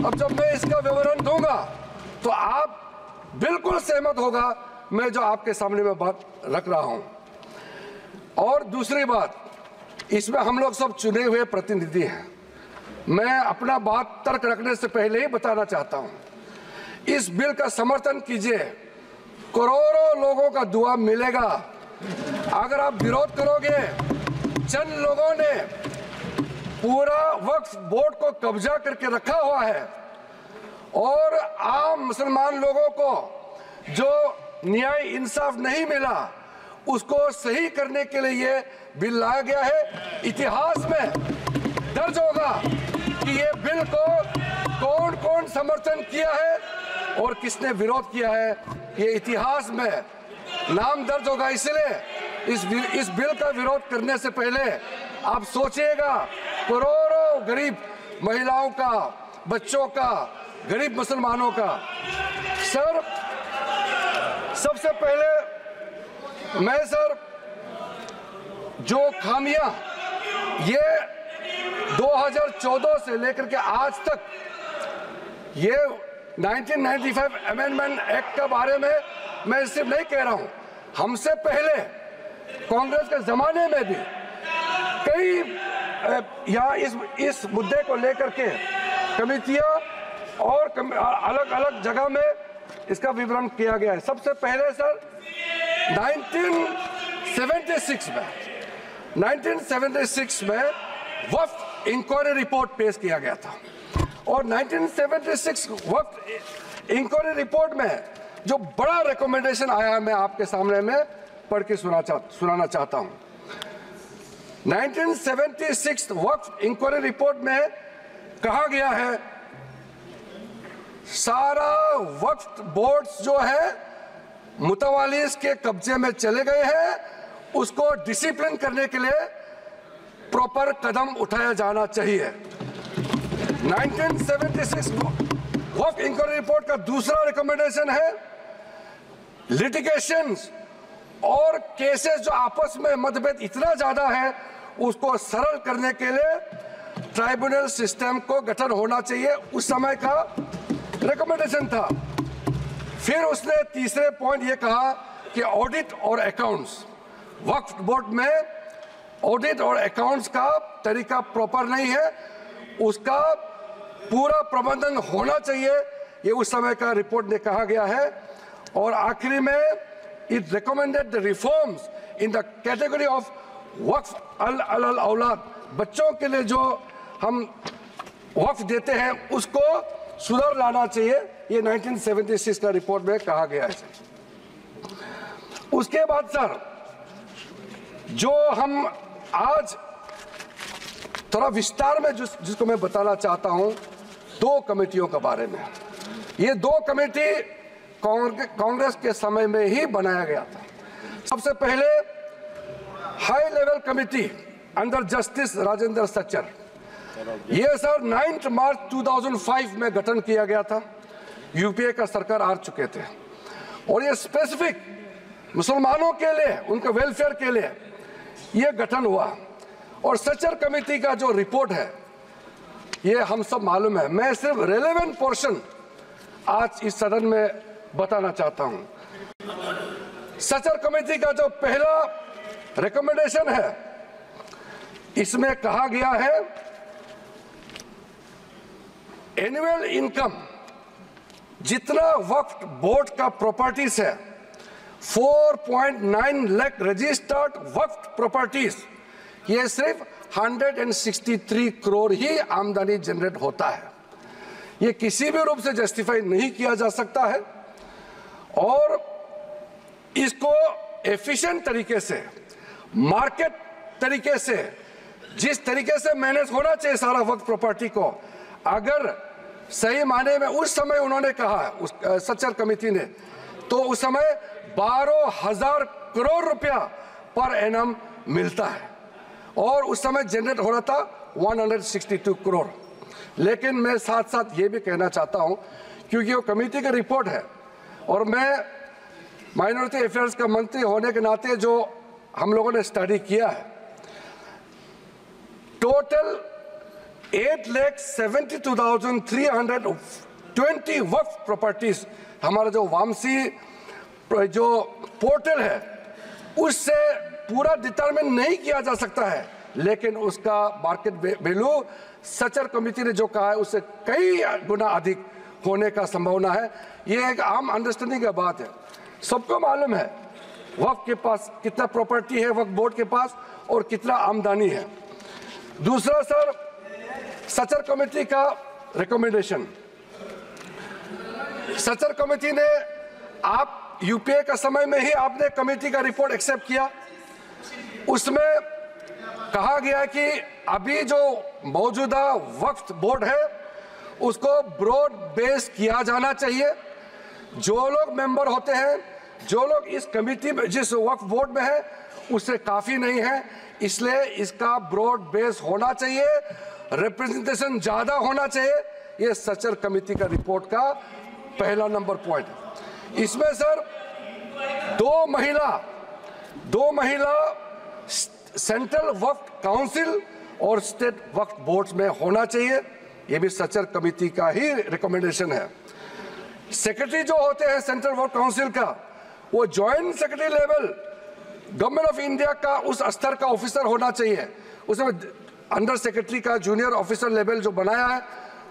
अब जब मैं इसका विवरण दूंगा तो आप बिल्कुल सहमत होगा मैं जो आपके सामने में बात रख रहा हूं। और दूसरी बात, इसमें हम लोग सब चुने हुए प्रतिनिधि हैं। मैं अपना बात तर्क रखने से पहले ही बताना चाहता हूं, इस बिल का समर्थन कीजिए, करोड़ों लोगों का दुआ मिलेगा। अगर आप विरोध करोगे, चंद लोगों ने पूरा वक्फ बोर्ड को कब्जा करके रखा हुआ है और आम मुसलमान लोगों को जो न्याय इंसाफ नहीं मिला उसको सही करने के लिए ये बिल लाया गया है। इतिहास में दर्ज होगा कि ये बिल को कौन कौन समर्थन किया है और किसने विरोध किया है, ये इतिहास में नाम दर्ज होगा। इसलिए इस बिल का विरोध करने से पहले आप सोचिएगा करोड़ों गरीब महिलाओं का, बच्चों का, गरीब मुसलमानों का। सर, सबसे पहले मैं सर जो खामियां ये 2014 से लेकर के आज तक ये 1995 अमेंडमेंट एक्ट के बारे में मैं सिर्फ नहीं कह रहा हूं, हमसे पहले कांग्रेस के जमाने में भी कई यहाँ इस मुद्दे को लेकर के कमेटियां और अलग अलग जगह में इसका विवरण किया गया है। सबसे पहले सर 1976 में वक्फ इंक्वायरी रिपोर्ट पेश किया गया था और 1976 वक्फ इंक्वायरी रिपोर्ट में जो बड़ा रिकमेंडेशन आया मैं आपके सामने में पढ़ के सुनाना चाहता हूं। 1976 वक्फ इंक्वायरी रिपोर्ट में कहा गया है सारा वक्फ बोर्ड्स जो है मुतवालिस के कब्जे में चले गए हैं, उसको डिसिप्लिन करने के लिए प्रॉपर कदम उठाया जाना चाहिए। 1976 वक्फ इंक्वायरी रिपोर्ट का दूसरा रिकमेंडेशन है लिटिगेशंस और केसेस जो आपस में मतभेद इतना ज्यादा है उसको सरल करने के लिए ट्राइब्यूनल सिस्टम को गठन होना चाहिए, उस समय का रिकमेंडेशन था। फिर उसने तीसरे पॉइंट ये कहा कि ऑडिट और अकाउंट्स, वक्फ बोर्ड में ऑडिट और अकाउंट्स का तरीका प्रॉपर नहीं है, उसका पूरा प्रबंधन होना चाहिए, ये उस समय का रिपोर्ट ने कहा गया है। और आखिरी में it recommended the reforms in the category of waqf al aulad, बच्चों के लिए जो हम वक्फ देते हैं उसको सुधार लाना चाहिए, ये 1976 का रिपोर्ट में कहा गया है। उसके बाद सर जो हम आज थोड़ा विस्तार में जिसको मैं बताना चाहता हूं, दो कमेटियों के बारे में। ये दो कमेटी कांग्रेस के समय में ही बनाया गया था। सबसे पहले high level committee under justice Rajendra Sachar, ये सर 9 मार्च 2005 में गठन किया गया था। यूपीए का सरकार आ चुके थे और ये स्पेसिफिक मुसलमानों के लिए, उनके वेलफेयर के लिए ये गठन हुआ। और सच्चर कमेटी का जो रिपोर्ट है ये हम सब मालूम है, मैं सिर्फ रेलेवेंट पोर्शन आज इस सदन में बताना चाहता हूं। सच्चर कमेटी का जो पहला रिकमेंडेशन है इसमें कहा गया है एनुअल इनकम जितना वक्फ बोर्ड का प्रॉपर्टीज है 4.9 लाख रजिस्टर्ड वक्फ प्रॉपर्टीज, ये सिर्फ 163 करोड़ ही आमदनी जनरेट होता है। ये किसी भी रूप से जस्टिफाई नहीं किया जा सकता है और इसको एफिशिएंट तरीके से, मार्केट तरीके से, जिस तरीके से मैनेज होना चाहिए सारा वक्फ प्रॉपर्टी को, अगर सही माने में उस समय उन्होंने कहा उस सच्चर कमेटी ने, तो उस समय 12,000 करोड़ रुपया पर एनम मिलता है और उस समय जनरेट हो रहा था 162 करोड़। लेकिन मैं साथ साथ ये भी कहना चाहता हूं, क्योंकि वो कमेटी की रिपोर्ट है और मैं माइनॉरिटी अफेयर्स का मंत्री होने के नाते जो हम लोगों ने स्टडी किया है, टोटल 8,72,320 वक्फ प्रॉपर्टीज हमारा जो वामसी जो पोर्टल है उससे पूरा डिटरमिन नहीं किया जा सकता है, लेकिन उसका मार्केट वैल्यू सचर कमेटी ने जो कहा है उससे कई गुना अधिक होने का संभावना है। ये एक आम अंडरस्टैंडिंग की बात है, सबको मालूम है वक्फ के पास कितना प्रॉपर्टी है, वक्फ बोर्ड के पास, और कितना आमदनी है। दूसरा सर, सचर कमेटी का रिकमेंडेशन, सचर कमेटी ने आप यूपीए का समय में ही आपने कमेटी का रिपोर्ट एक्सेप्ट किया, उसमें कहा गया कि अभी जो मौजूदा वक्फ बोर्ड है उसको ब्रॉड बेस किया जाना चाहिए। जो लोग मेंबर होते हैं, जो लोग इस कमेटी में जिस वक्फ बोर्ड में है उससे काफ़ी नहीं है, इसलिए इसका ब्रॉड बेस होना चाहिए, रिप्रेजेंटेशन ज़्यादा होना चाहिए। ये सचर कमेटी का रिपोर्ट का पहला नंबर पॉइंट है। इसमें सर दो महिला सेंट्रल वक्फ काउंसिल और स्टेट वक्फ बोर्ड में होना चाहिए, ये भी सचर कमेटी का ही रिकमेंडेशन है। सेक्रेटरी जो होते हैं सेंट्रल वक्फ काउंसिल का, वो joint secretary level government of India का उस स्तर का ऑफिसर होना चाहिए। उसमें अंडर सेक्रेटरी का जूनियर ऑफिसर लेवल जो बनाया है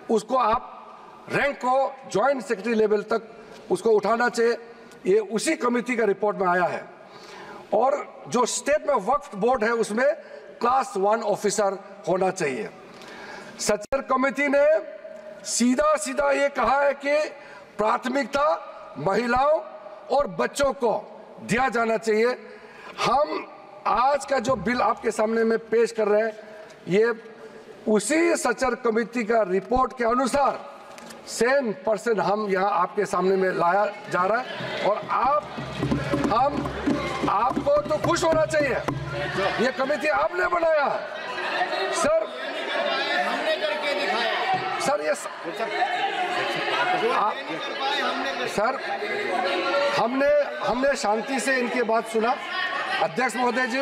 उसको आप रैंक को जॉइंट सेक्रेटरी लेवल तक उसको उठाना चाहिए, ये उसी कमेटी का रिपोर्ट में आया है। और जो स्टेट में वक्फ बोर्ड है उसमें क्लास 1 ऑफिसर होना चाहिए। सचर कमेटी ने सीधा ये कहा है कि प्राथमिकता महिलाओं और बच्चों को दिया जाना चाहिए। हम आज का जो बिल आपके सामने में पेश कर रहे हैं ये उसी सचर कमेटी का रिपोर्ट के अनुसार 100% हम यहाँ आपके सामने में लाया जा रहा है। और आपको तो खुश होना चाहिए, ये कमेटी आपने बनाया सर। सर ये सर हमने शांति से इनकी बात सुना। अध्यक्ष महोदय जी,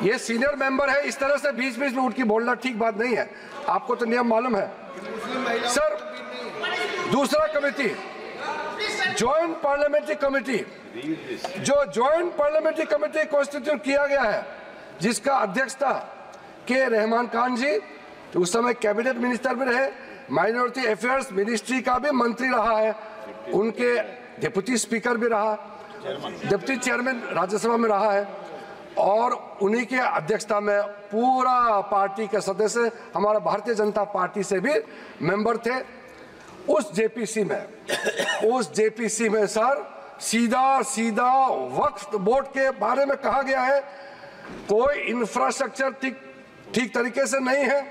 ये सीनियर मेंबर है, इस तरह से बीच में उठ के बोलना ठीक बात नहीं है, आपको तो नियम मालूम है सर। दूसरा कमेटी जॉइंट पार्लियामेंट्री कमेटी, जो जॉइंट पार्लियामेंट्री कमेटी कॉन्स्टिट्यूट किया गया है जिसका अध्यक्षता के रहमान खान जी, तो उस समय कैबिनेट मिनिस्टर भी रहे, माइनॉरिटी अफेयर्स मिनिस्ट्री का भी मंत्री रहा है, उनके डिप्टी स्पीकर भी रहा, डिप्टी चेयरमैन राज्यसभा में रहा है, और उन्हीं के अध्यक्षता में पूरा पार्टी के सदस्य हमारा भारतीय जनता पार्टी से भी मेंबर थे। उस जेपीसी में सर सीधा वक्फ बोर्ड के बारे में कहा गया है कोई इंफ्रास्ट्रक्चर ठीक तरीके से नहीं है,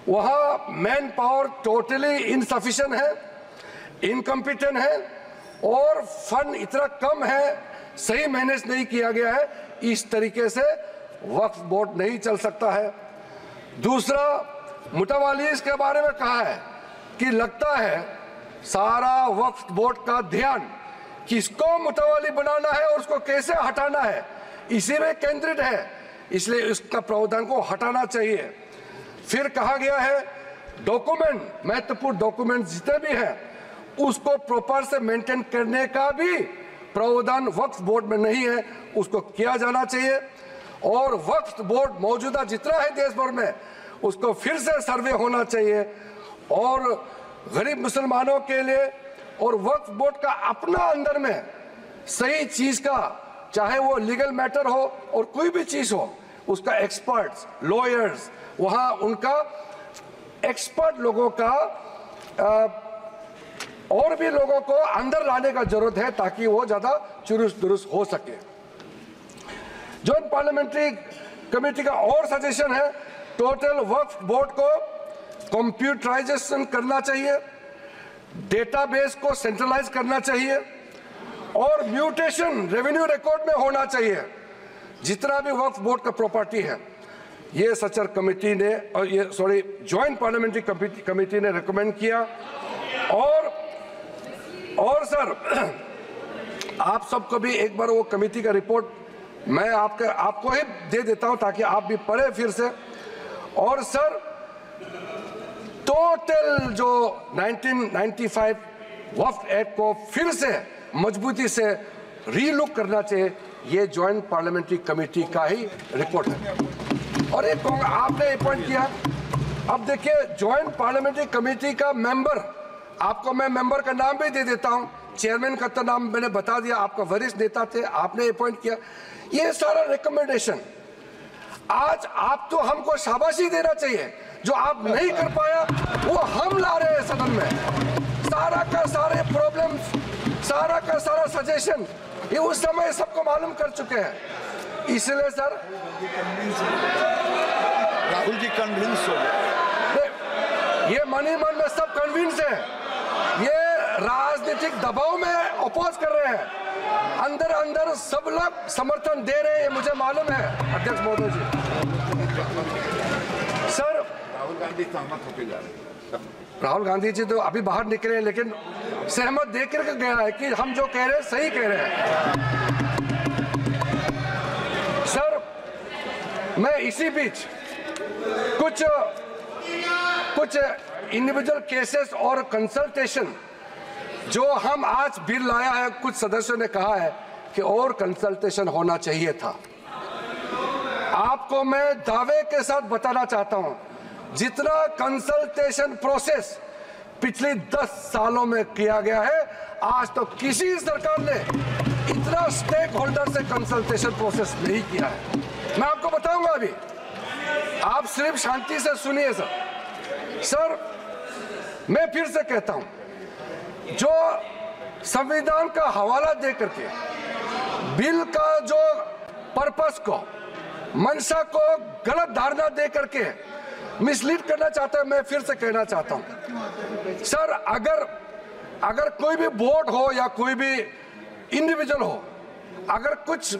वहाँ मैन पावर टोटली इनसफिशिएंट है, इनकम्पिटेंट है, और फंड इतना कम है, सही मैनेज नहीं किया गया है। इस तरीके से वक्फ बोर्ड नहीं चल सकता है। दूसरा, मुतवालीस के बारे में कहा है कि लगता है सारा वक्फ बोर्ड का ध्यान किसको मुतवाली बनाना है और उसको कैसे हटाना है इसी में केंद्रित है, इसलिए इसका प्रावधान को हटाना चाहिए। फिर कहा गया है डॉक्यूमेंट, महत्वपूर्ण डॉक्यूमेंट जितने भी हैं उसको प्रॉपर से मेंटेन करने का भी प्रावधान वक्फ बोर्ड में नहीं है, उसको किया जाना चाहिए। और वक्फ बोर्ड मौजूदा जितना है देश भर में उसको फिर से सर्वे होना चाहिए, और गरीब मुसलमानों के लिए और वक्फ बोर्ड का अपना अंदर में सही चीज का, चाहे वो लीगल मैटर हो और कोई भी चीज हो, उसका एक्सपर्ट्स, लॉयर्स, वहाँ उनका एक्सपर्ट लोगों का और भी लोगों को अंदर लाने का जरूरत है ताकि वो ज्यादा चुरुस्त दुरुस्त हो सके। जॉइंट पार्लियामेंट्री कमेटी का और सजेशन है टोटल वक्फ बोर्ड को कंप्यूटराइजेशन करना चाहिए, डेटाबेस को सेंट्रलाइज करना चाहिए, और म्यूटेशन रेवेन्यू रिकॉर्ड में होना चाहिए जितना भी वक्फ बोर्ड का प्रॉपर्टी है। ये सचर कमेटी ने जॉइंट पार्लियामेंट्री कमेटी ने रिकमेंड किया। और सर आप सबको भी एक बार वो कमेटी का रिपोर्ट मैं आपको ही दे देता हूं ताकि आप भी पढ़े फिर से। और सर टोटल जो 1995 वक्फ एक्ट को फिर से मजबूती से रीलुक करना चाहिए, ये ज्वाइंट पार्लियामेंट्री कमेटी का ही रिपोर्ट है। और एक आपने अपॉइंट किया, अब देखिए ज्वाइंट पार्लियामेंट्री कमेटी का मेंबर, आपको मैं मेंबर का नाम भी दे देता हूं, चेयरमैन का तो नाम मैंने बता दिया, आपका वरिष्ठ नेता थे, आपने अपॉइंट किया। ये सारा रिकमेंडेशन आज आप तो हमको शाबाशी देना चाहिए, जो आप नहीं कर पाया वो हम ला रहे हैं सदन में। सारा का सारे प्रॉब्लम्स, सारा का सारा सजेशन ये उस समय सबको मालूम कर चुके हैं। इसलिए सर राहुल जी कन्विंस हो गए, ये मनी मन में सब कन्विंस है, ये राजनीतिक दबाव में अपोज कर रहे हैं, अंदर अंदर सब लोग समर्थन दे रहे हैं, ये मुझे मालूम है अध्यक्ष महोदय जी। सर राहुल गांधी सहमत होकर जा रहे हैं। राहुल गांधी जी तो अभी बाहर निकले, लेकिन सहमत देकर के गया है कि हम जो कह रहे हैं सही कह रहे हैं। सर मैं इसी बीच कुछ इंडिविजुअल केसेस और कंसल्टेशन जो हम आज बिल लाया है, कुछ सदस्यों ने कहा है कि और कंसल्टेशन होना चाहिए था। आपको मैं दावे के साथ बताना चाहता हूं, जितना कंसल्टेशन प्रोसेस पिछले 10 सालों में किया गया है, आज तो किसी सरकार ने इतना स्टेक होल्डर से कंसल्टेशन प्रोसेस नहीं किया है। मैं आपको बताऊंगा, अभी आप सिर्फ शांति से सुनिए सर। मैं फिर से कहता हूं, जो संविधान का हवाला दे करके बिल का जो पर्पस को, मंशा को गलत धारणा दे करके मिसलीड करना चाहता है, मैं फिर से कहना चाहता हूं सर, अगर कोई भी बोर्ड हो या कोई भी इंडिविजुअल हो, अगर कुछ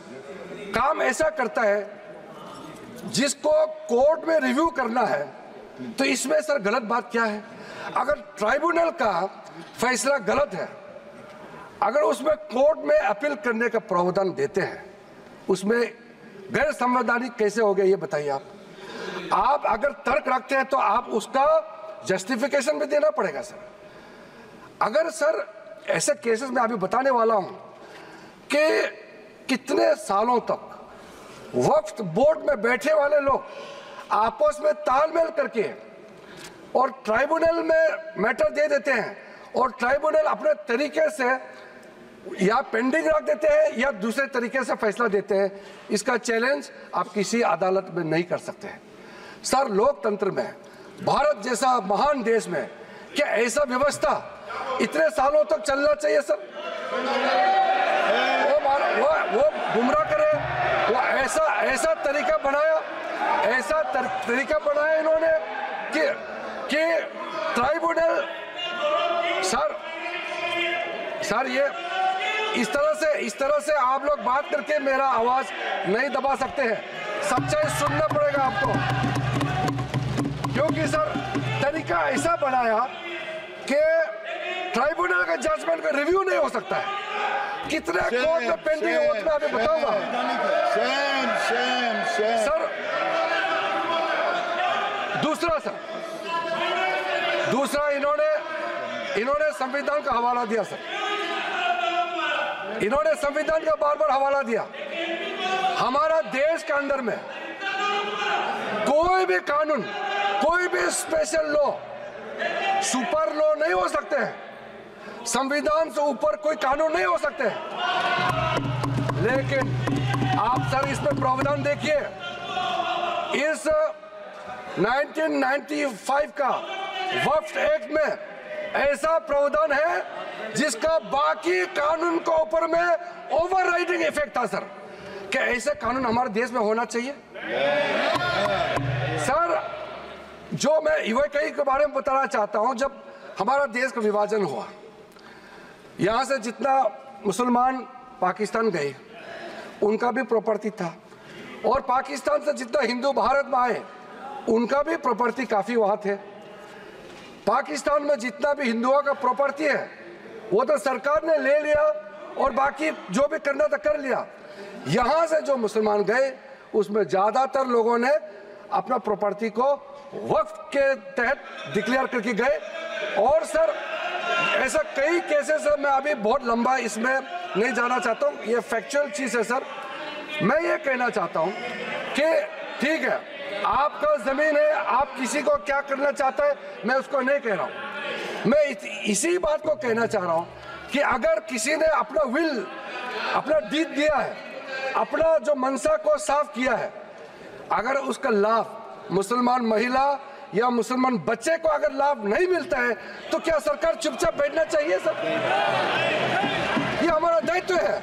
काम ऐसा करता है जिसको कोर्ट में रिव्यू करना है, तो इसमें सर गलत बात क्या है? अगर ट्राइब्यूनल का फैसला गलत है, अगर उसमें कोर्ट में अपील करने का प्रावधान देते हैं, उसमें गैर संवैधानिक कैसे हो गया ये बताइए आप अगर तर्क रखते हैं तो आप उसका जस्टिफिकेशन भी देना पड़ेगा सर। अगर सर ऐसे केसेस में अभी बताने वाला हूं कि कितने सालों तक वक्फ बोर्ड में बैठे वाले लोग आपस में तालमेल करके और ट्राइब्यूनल में मैटर दे देते हैं, और ट्राइब्यूनल अपने तरीके से या पेंडिंग रख देते हैं या दूसरे तरीके से फैसला देते हैं। इसका चैलेंज आप किसी अदालत में नहीं कर सकते हैं सर। लोकतंत्र में, भारत जैसा महान देश में क्या ऐसा व्यवस्था इतने सालों तक चलना चाहिए सर? वो गुमराह करे, वो ऐसा तरीका बनाया इन्होंने कि ट्राइब्यूनल सर ये इस तरह से आप लोग बात करके मेरा आवाज नहीं दबा सकते हैं। सच्चाई सुनना पड़ेगा आपको, क्योंकि सर तरीका ऐसा बनाया कि ट्राइब्यूनल का जजमेंट का रिव्यू नहीं हो सकता है। कितने कोर्ट में पेंडिंग है उतना अभी बताऊंगा सर। दूसरा इन्होंने संविधान का हवाला दिया सर, इन्होंने संविधान का बार-बार हवाला दिया। हमारा देश के अंदर में कोई भी कानून, कोई भी स्पेशल लॉ सुपर लॉ नहीं हो सकते हैं, संविधान से ऊपर कोई कानून नहीं हो सकते हैं। लेकिन आप सर इसमें प्रावधान देखिए, इस 1995 का वक्फ एक्ट में ऐसा प्रावधान है जिसका बाकी कानून के ऊपर में ओवरराइडिंग इफेक्ट था सर। क्या ऐसे कानून हमारे देश में होना चाहिए सर? जो मैं यूएई के बारे में बताना चाहता हूं, जब हमारा देश का विभाजन हुआ, यहां से जितना मुसलमान पाकिस्तान गए उनका भी प्रॉपर्टी था, और पाकिस्तान से जितना हिंदू भारत में आए उनका भी प्रॉपर्टी काफी वहां थे। पाकिस्तान में जितना भी हिंदुओं का प्रॉपर्टी है वो तो सरकार ने ले लिया, और बाकी जो भी करना था कर लिया। यहां से जो मुसलमान गए उसमें ज्यादातर लोगों ने अपना प्रॉपर्टी को वक्फ के तहत डिक्लेयर करके गए। और सर ऐसा कई केसेस है, मैं अभी बहुत लंबा इसमें नहीं जाना चाहता हूँ, ये फैक्चुअल चीज़ है सर। मैं ये कहना चाहता हूँ कि ठीक है, आपका ज़मीन है, आप किसी को क्या करना चाहता है मैं उसको नहीं कह रहा हूँ। मैं इसी बात को कहना चाह रहा हूँ कि अगर किसी ने अपना विल, अपना डीड दिया है, अपना जो मनसा को साफ किया है, अगर उसका लाभ मुसलमान महिला या मुसलमान बच्चे को अगर लाभ नहीं मिलता है तो क्या सरकार चुपचाप बैठना चाहिए सर? ये हमारा दायित्व है,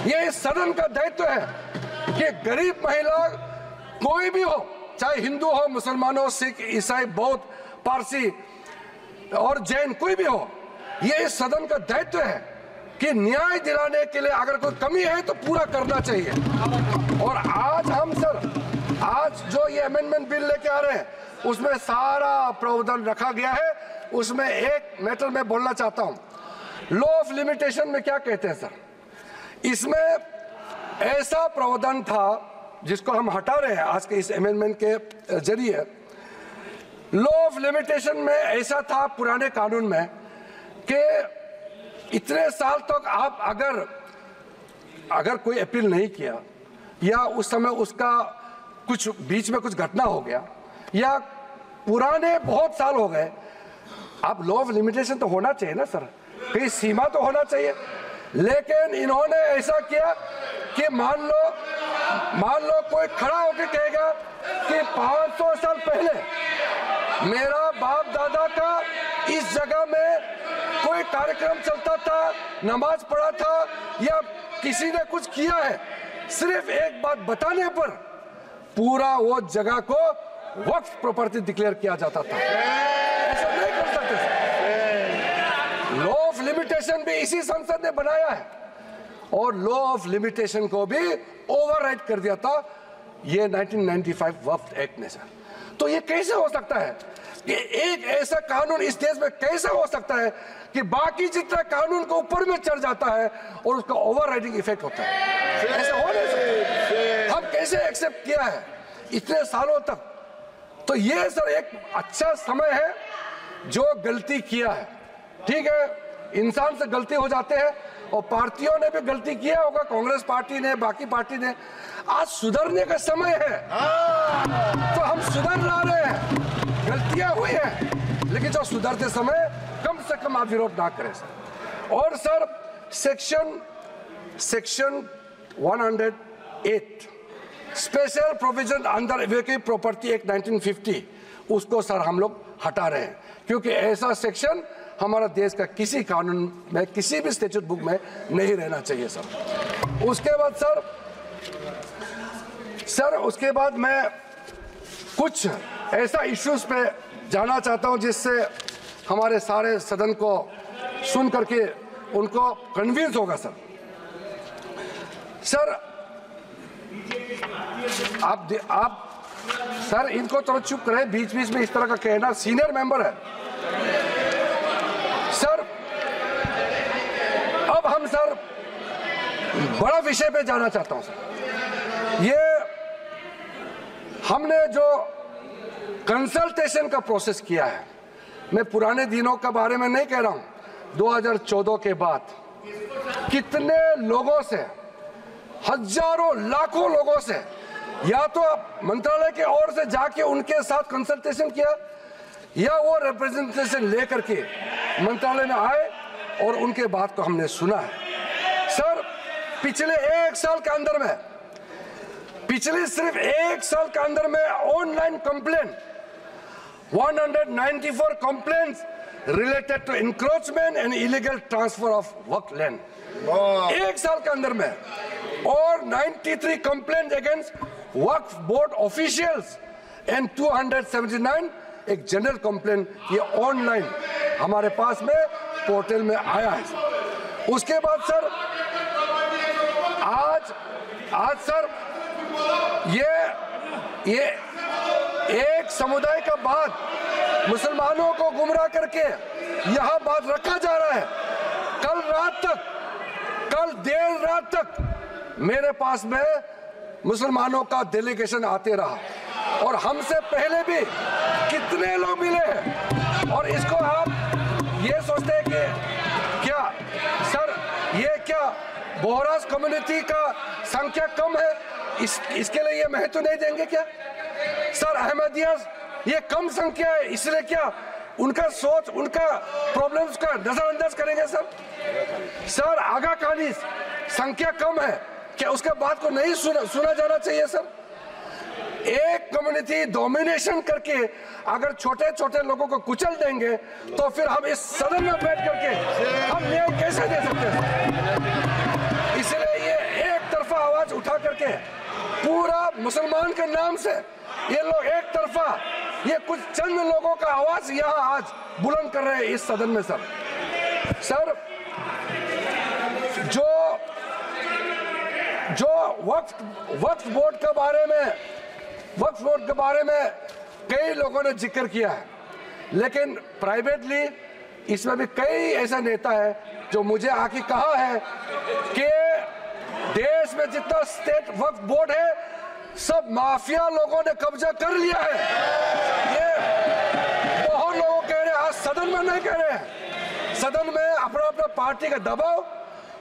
ये इस सदन का दायित्व है कि गरीब महिला कोई भी हो, चाहे हिंदू हो, मुसलमान हो, सिख, ईसाई, बौद्ध, पारसी और जैन, कोई भी हो, ये इस सदन का दायित्व है कि न्याय दिलाने के लिए अगर कोई कमी है तो पूरा करना चाहिए। और आज हम सर, आज जो ये अमेंडमेंट बिल लेके आ रहे हैं उसमें सारा प्रावधान रखा गया है। उसमें एक मैटर मैं बोलना चाहता हूं, लॉ ऑफ लिमिटेशन में क्या कहते हैं सर, इसमें ऐसा प्रावधान था जिसको हम हटा रहे हैं आज के इस अमेंडमेंट के जरिए। लॉ ऑफ लिमिटेशन में ऐसा था पुराने कानून में कि इतने साल तक आप अगर कोई अपील नहीं किया या उस समय उसका कुछ बीच में कुछ घटना हो गया या पुराने बहुत साल हो गए, अब लॉ ऑफ लिमिटेशन तो होना चाहिए ना सर, कहीं सीमा तो होना चाहिए। लेकिन इन्होंने ऐसा किया कि मान लो कोई खड़ा होकर कहेगा कि 500 साल पहले मेरा बाप दादा का इस जगह में कोई कार्यक्रम चलता था, नमाज पढ़ा था या किसी ने कुछ किया है, सिर्फ एक बात बताने पर पूरा वो जगह को वक्फ प्रॉपर्टी डिक्लेयर किया जाता था। ऐसा नहीं कर सकते। लॉ ऑफ लिमिटेशन भी इसी संसद ने बनाया है और लॉ ऑफ लिमिटेशन को भी ओवरराइड कर दिया था ये 1995 वक्फ एक्ट ने सर। तो ये कैसे हो सकता है कि एक ऐसा कानून इस देश में कैसे हो सकता है कि बाकी जितना कानून को ऊपर में चढ़ जाता है और उसका ओवरराइडिंग इफेक्ट होता है? ऐसा हो नहीं सकता। हम कैसे एक्सेप्ट किया है इतने सालों तक? तो ये सर एक अच्छा समय है, जो गलती किया है, ठीक है, इंसान से गलती हो जाते हैं और पार्टियों ने भी गलती किया होगा, कांग्रेस पार्टी ने, बाकी पार्टी ने। आज सुधरने का समय है तो हम सुधर ला रहे हैं। गलतियां हुई हैं लेकिन जो सुधरते समय कम से कम आप विरोध ना करें सर। और sir section 108 special provision under vacative property act 1950, उसको सर हम लोग हटा रहे हैं क्योंकि ऐसा सेक्शन हमारा देश का किसी कानून में, किसी भी स्टैट्यूट बुक में नहीं रहना चाहिए सर। उसके बाद मैं कुछ ऐसा इश्यूज पे जाना चाहता हूं जिससे हमारे सारे सदन को सुन करके उनको कन्विंस होगा सर। आप सर इनको थोड़ा चुप करें, बीच बीच में इस तरह का कहना, सीनियर मेंबर है सर। अब हम सर बड़ा विषय पे जाना चाहता हूं सर। ये हमने जो कंसल्टेशन का प्रोसेस किया है, मैं पुराने दिनों के बारे में नहीं कह रहा हूं, 2014 के बाद कितने लोगों से, हजारों लाखों लोगों से, या तो मंत्रालय के ओर से जाके उनके साथ कंसल्टेशन किया या वो रिप्रेजेंटेशन लेकर के मंत्रालय में आए और उनके बात को हमने सुना है सर। पिछले एक साल के अंदर में, पिछले सिर्फ एक साल के अंदर में online complaint 194 complaints related to encroachment and illegal transfer of Waqf land एक साल के अंदर में, और 93 complaint against Waqf board officials and 279 एक जनरल कंप्लेंट, ये ऑनलाइन हमारे पास में पोर्टल में आया है। उसके बाद सर आज सर ये एक समुदाय का बात मुसलमानों को गुमराह करके यहां बात रखा जा रहा है। कल देर रात तक मेरे पास में मुसलमानों का डेलीगेशन आते रहा और हमसे पहले भी कितने लोग मिले हैं, और इसको आप ये सोचते हैं कि क्या सर ये क्या बोहरास कम्युनिटी का संख्या कम है, इसके लिए ये महत्व नहीं देंगे क्या? सर अहमदिया ये कम संख्या है, इसलिए क्या उनका सोच उनका प्रॉब्लम्स का नजरअंदाज करेंगे सर आगा कहानी संख्या कम है क्या उसके बात को नहीं सुना जाना चाहिए सर? एक कम्युनिटी डोमिनेशन करके अगर छोटे छोटे लोगों को कुचल देंगे तो फिर हम इस सदन में बैठ करके हम न्याय कैसे दे सकते हैं? इसलिए ये एक तरफा आवाज उठा करके पूरा मुसलमान के नाम से ये लोग एक तरफा ये कुछ चंद लोगों का आवाज यहाँ आज बुलंद कर रहे हैं इस सदन में सर जो वक्फ बोर्ड के बारे में कई लोगों ने जिक्र किया है, लेकिन प्राइवेटली इसमें भी कई ऐसा नेता है जो मुझे आके कहा है कि देश में जितना स्टेट वक्फ बोर्ड है सब माफिया लोगों ने कब्जा कर लिया है। ये बहुत लोग कह रहे हैं, आज सदन में नहीं कह रहे हैं, सदन में अपना अपना पार्टी का दबाव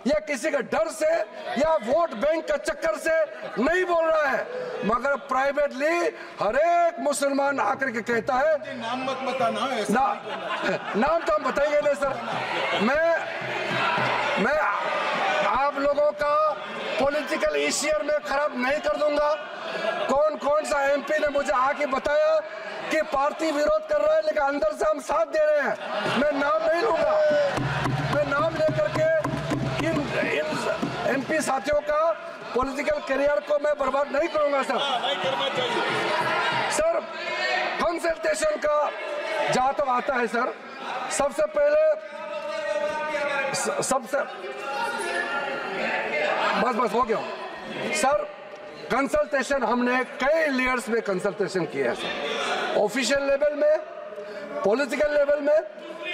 या किसी के डर से या वोट बैंक का चक्कर से नहीं बोल रहा है, मगर प्राइवेटली हर एक मुसलमान आकर के कहता है नाम मत बताना नाम तो हम बताएंगे नहीं सर। मैं आप लोगों का पॉलिटिकल इशियर में खराब नहीं कर दूंगा। कौन सा एमपी ने मुझे आके बताया कि पार्टी विरोध कर रहा है लेकिन अंदर से हम साथ दे रहे हैं, मैं नाम नहीं लूंगा। मैं नाम लेकर के इन एमपी साथियों का पॉलिटिकल करियर को मैं बर्बाद नहीं करूंगा सर। कंसल्टेशन का जहां तक आता है सर, सबसे पहले बस हो गया सर। कंसल्टेशन हमने कई लेयर्स में कंसल्टेशन किया है सर, ऑफिशियल लेवल में, पॉलिटिकल लेवल में,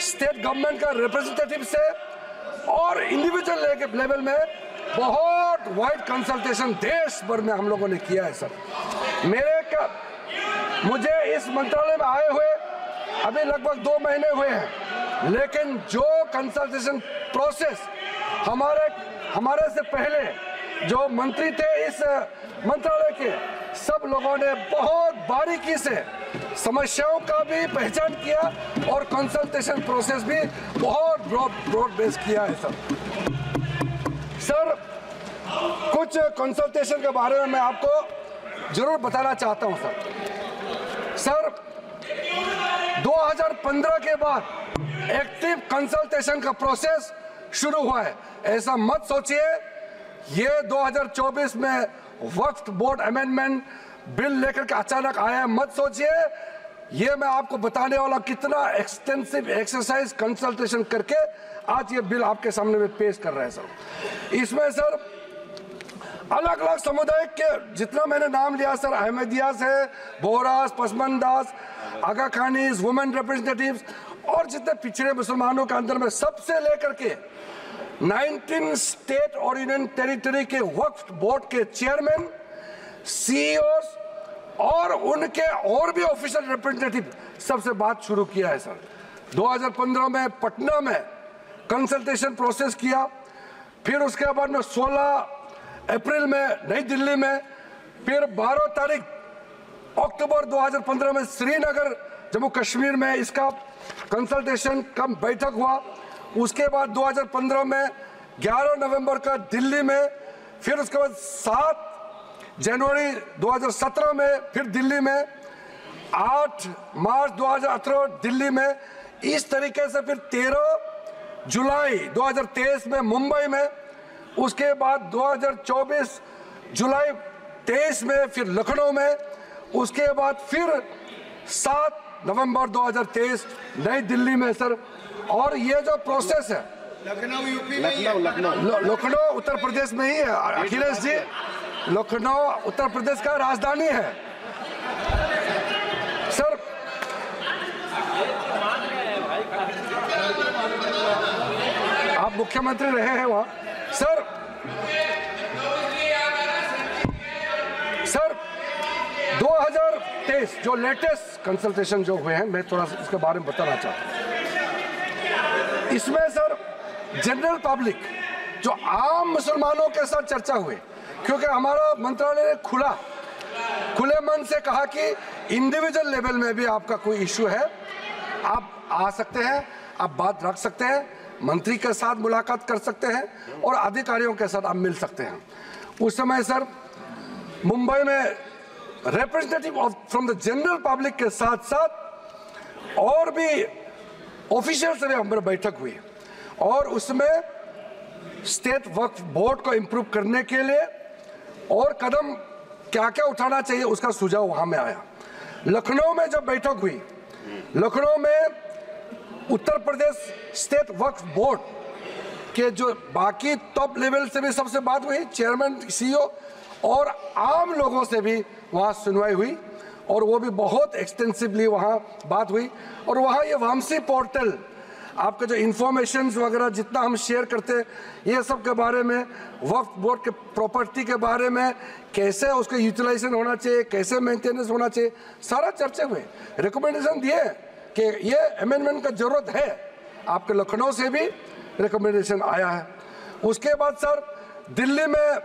स्टेट गवर्नमेंट का रिप्रेजेंटेटिव से और इंडिविजुअल लेवल में बहुत वाइड कंसल्टेशन देश भर में हम लोगों ने किया है सर। मुझे इस मंत्रालय में आए हुए अभी लगभग 2 महीने हुए हैं, लेकिन जो कंसल्टेशन प्रोसेस हमारे से पहले जो मंत्री थे इस मंत्रालय के, सब लोगों ने बहुत बारीकी से समस्याओं का भी पहचान किया और कंसल्टेशन प्रोसेस भी बहुत ब्रॉड बेस किया है सर। कुछ कंसल्टेशन के बारे में मैं आपको जरूर बताना चाहता हूं सर। 2015 के बाद एक्टिव कंसल्टेशन का प्रोसेस शुरू हुआ है। ऐसा मत सोचिए ये 2024 में वक्फ बोर्ड अमेंडमेंट बिल लेकर के अचानक आया, मत सोचिए। ये मैं आपको बताने वाला कितना एक्सटेंसिव एक्सरसाइज कंसल्टेशन करके आज ये बिल आपके सामने में पेश कर रहे हैं सर। इसमें सर अलग अलग समुदाय के जितना मैंने नाम लिया सर, अहमदियास है, बोहरास, पसमंदास, आगा खानीज, वुमेन रिप्रेजेंटेटिव्स और जितने पिछड़े मुसलमानों के अंदर में सबसे लेकर के 19 स्टेट और यूनियन टेरिटरी के वक्फ बोर्ड के चेयरमैन, सीईओस और उनके और भी ऑफिशियल रिप्रेजेंटेटिव सबसे बात शुरू किया है सर। 2015 में पटना में कंसल्टेशन प्रोसेस किया, फिर उसके बाद में 16 अप्रैल में नई दिल्ली में, फिर 12 तारीख अक्टूबर 2015 में श्रीनगर जम्मू कश्मीर में इसका कंसल्टेशन का बैठक हुआ। उसके बाद 2015 में 11 नवंबर का दिल्ली में, फिर उसके बाद 7 जनवरी 2017 में फिर दिल्ली में, 8 मार्च 2018 दिल्ली में, इस तरीके से फिर 13 जुलाई 2023 में मुंबई में, उसके बाद 2024 जुलाई 23 में फिर लखनऊ में, उसके बाद फिर 7 नवंबर 2023 नई दिल्ली में सर। और ये जो प्रोसेस है लखनऊ यूपी में, लखनऊ उत्तर प्रदेश में ही है अखिलेश जी, लखनऊ उत्तर प्रदेश का राजधानी है सर। आप मुख्यमंत्री रहे हैं वहां सर। 2023 केस जो लेटेस्ट कंसल्टेशन जो हुए हैं, मैं थोड़ा सा इसके बारे में बताना चाहता हूँ। इसमें सर जनरल पब्लिक जो आम मुसलमानों के साथ चर्चा हुई, क्योंकि हमारा मंत्रालय ने खुले मन से कहा कि इंडिविजुअल लेवल में भी आपका कोई इश्यू है, आप आ सकते हैं, आप बात रख सकते हैं, मंत्री के साथ मुलाकात कर सकते हैं और अधिकारियों के साथ आप मिल सकते हैं। उस समय सर मुंबई में representative from the general public के साथ साथ और भी ऑफिशियल से भी हमारी बैठक हुई और उसमें स्टेट वक्फ बोर्ड को इम्प्रूव करने के लिए और कदम क्या क्या उठाना चाहिए उसका सुझाव वहां में आया। लखनऊ में जब बैठक हुई, लखनऊ में उत्तर प्रदेश स्टेट वक्फ बोर्ड के जो बाकी टॉप लेवल से भी सबसे बात हुई, चेयरमैन, सीईओ और आम लोगों से भी वहाँ सुनवाई हुई और वो भी बहुत एक्सटेंसिवली वहाँ बात हुई। और वहाँ ये वामसी पोर्टल आपका जो इंफॉर्मेशंस वगैरह जितना हम शेयर करते हैं, ये सब के बारे में, वक्फ बोर्ड के प्रॉपर्टी के बारे में, कैसे उसका यूटिलाइजेशन होना चाहिए, कैसे मेंटेनेंस होना चाहिए, सारा चर्चा हुए। रिकमेंडेशन दिए कि ये अमेंडमेंट का जरूरत है, आपके लखनऊ से भी रिकमेंडेशन आया है। उसके बाद सर दिल्ली में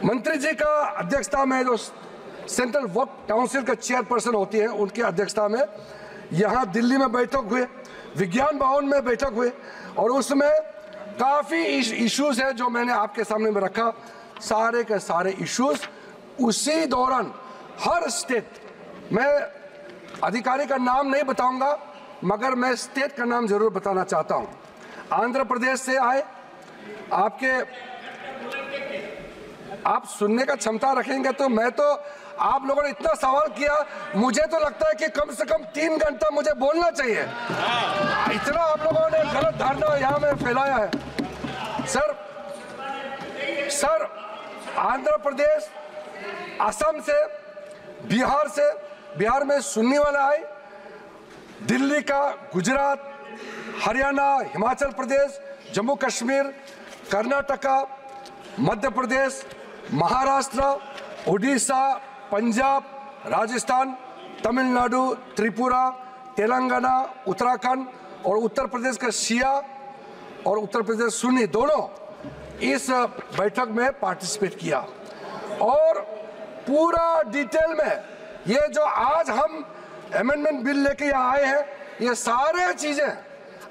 मंत्री जी का अध्यक्षता में जो सेंट्रल वक्फ काउंसिल का चेयरपर्सन होती है, उनकी अध्यक्षता में यहाँ दिल्ली में बैठक हुए, विज्ञान भवन में बैठक हुए और उसमें काफ़ी इश्यूज है जो मैंने आपके सामने में रखा, सारे के सारे इश्यूज उसी दौरान हर स्टेट, मैं अधिकारी का नाम नहीं बताऊंगा मगर मैं स्टेट का नाम जरूर बताना चाहता हूं। आंध्र प्रदेश से आए, आप सुनने का क्षमता रखेंगे तो मैं तो, आप लोगों ने इतना सवाल किया, मुझे तो लगता है कि कम से कम 3 घंटा मुझे बोलना चाहिए, इतना आप लोगों ने गलत धारणा यहाँ में फैलाया है। सर आंध्र प्रदेश, असम से, बिहार में सुन्नी वाला आए, दिल्ली का, गुजरात, हरियाणा, हिमाचल प्रदेश, जम्मू कश्मीर, कर्नाटका, मध्य प्रदेश, महाराष्ट्र, उड़ीसा, पंजाब, राजस्थान, तमिलनाडु, त्रिपुरा, तेलंगाना, उत्तराखंड और उत्तर प्रदेश का शिया और उत्तर प्रदेश सुन्नी दोनों इस बैठक में पार्टिसिपेट किया और पूरा डिटेल में ये जो आज हम अमेंडमेंट बिल लेके यहाँ आए हैं, ये सारे चीजें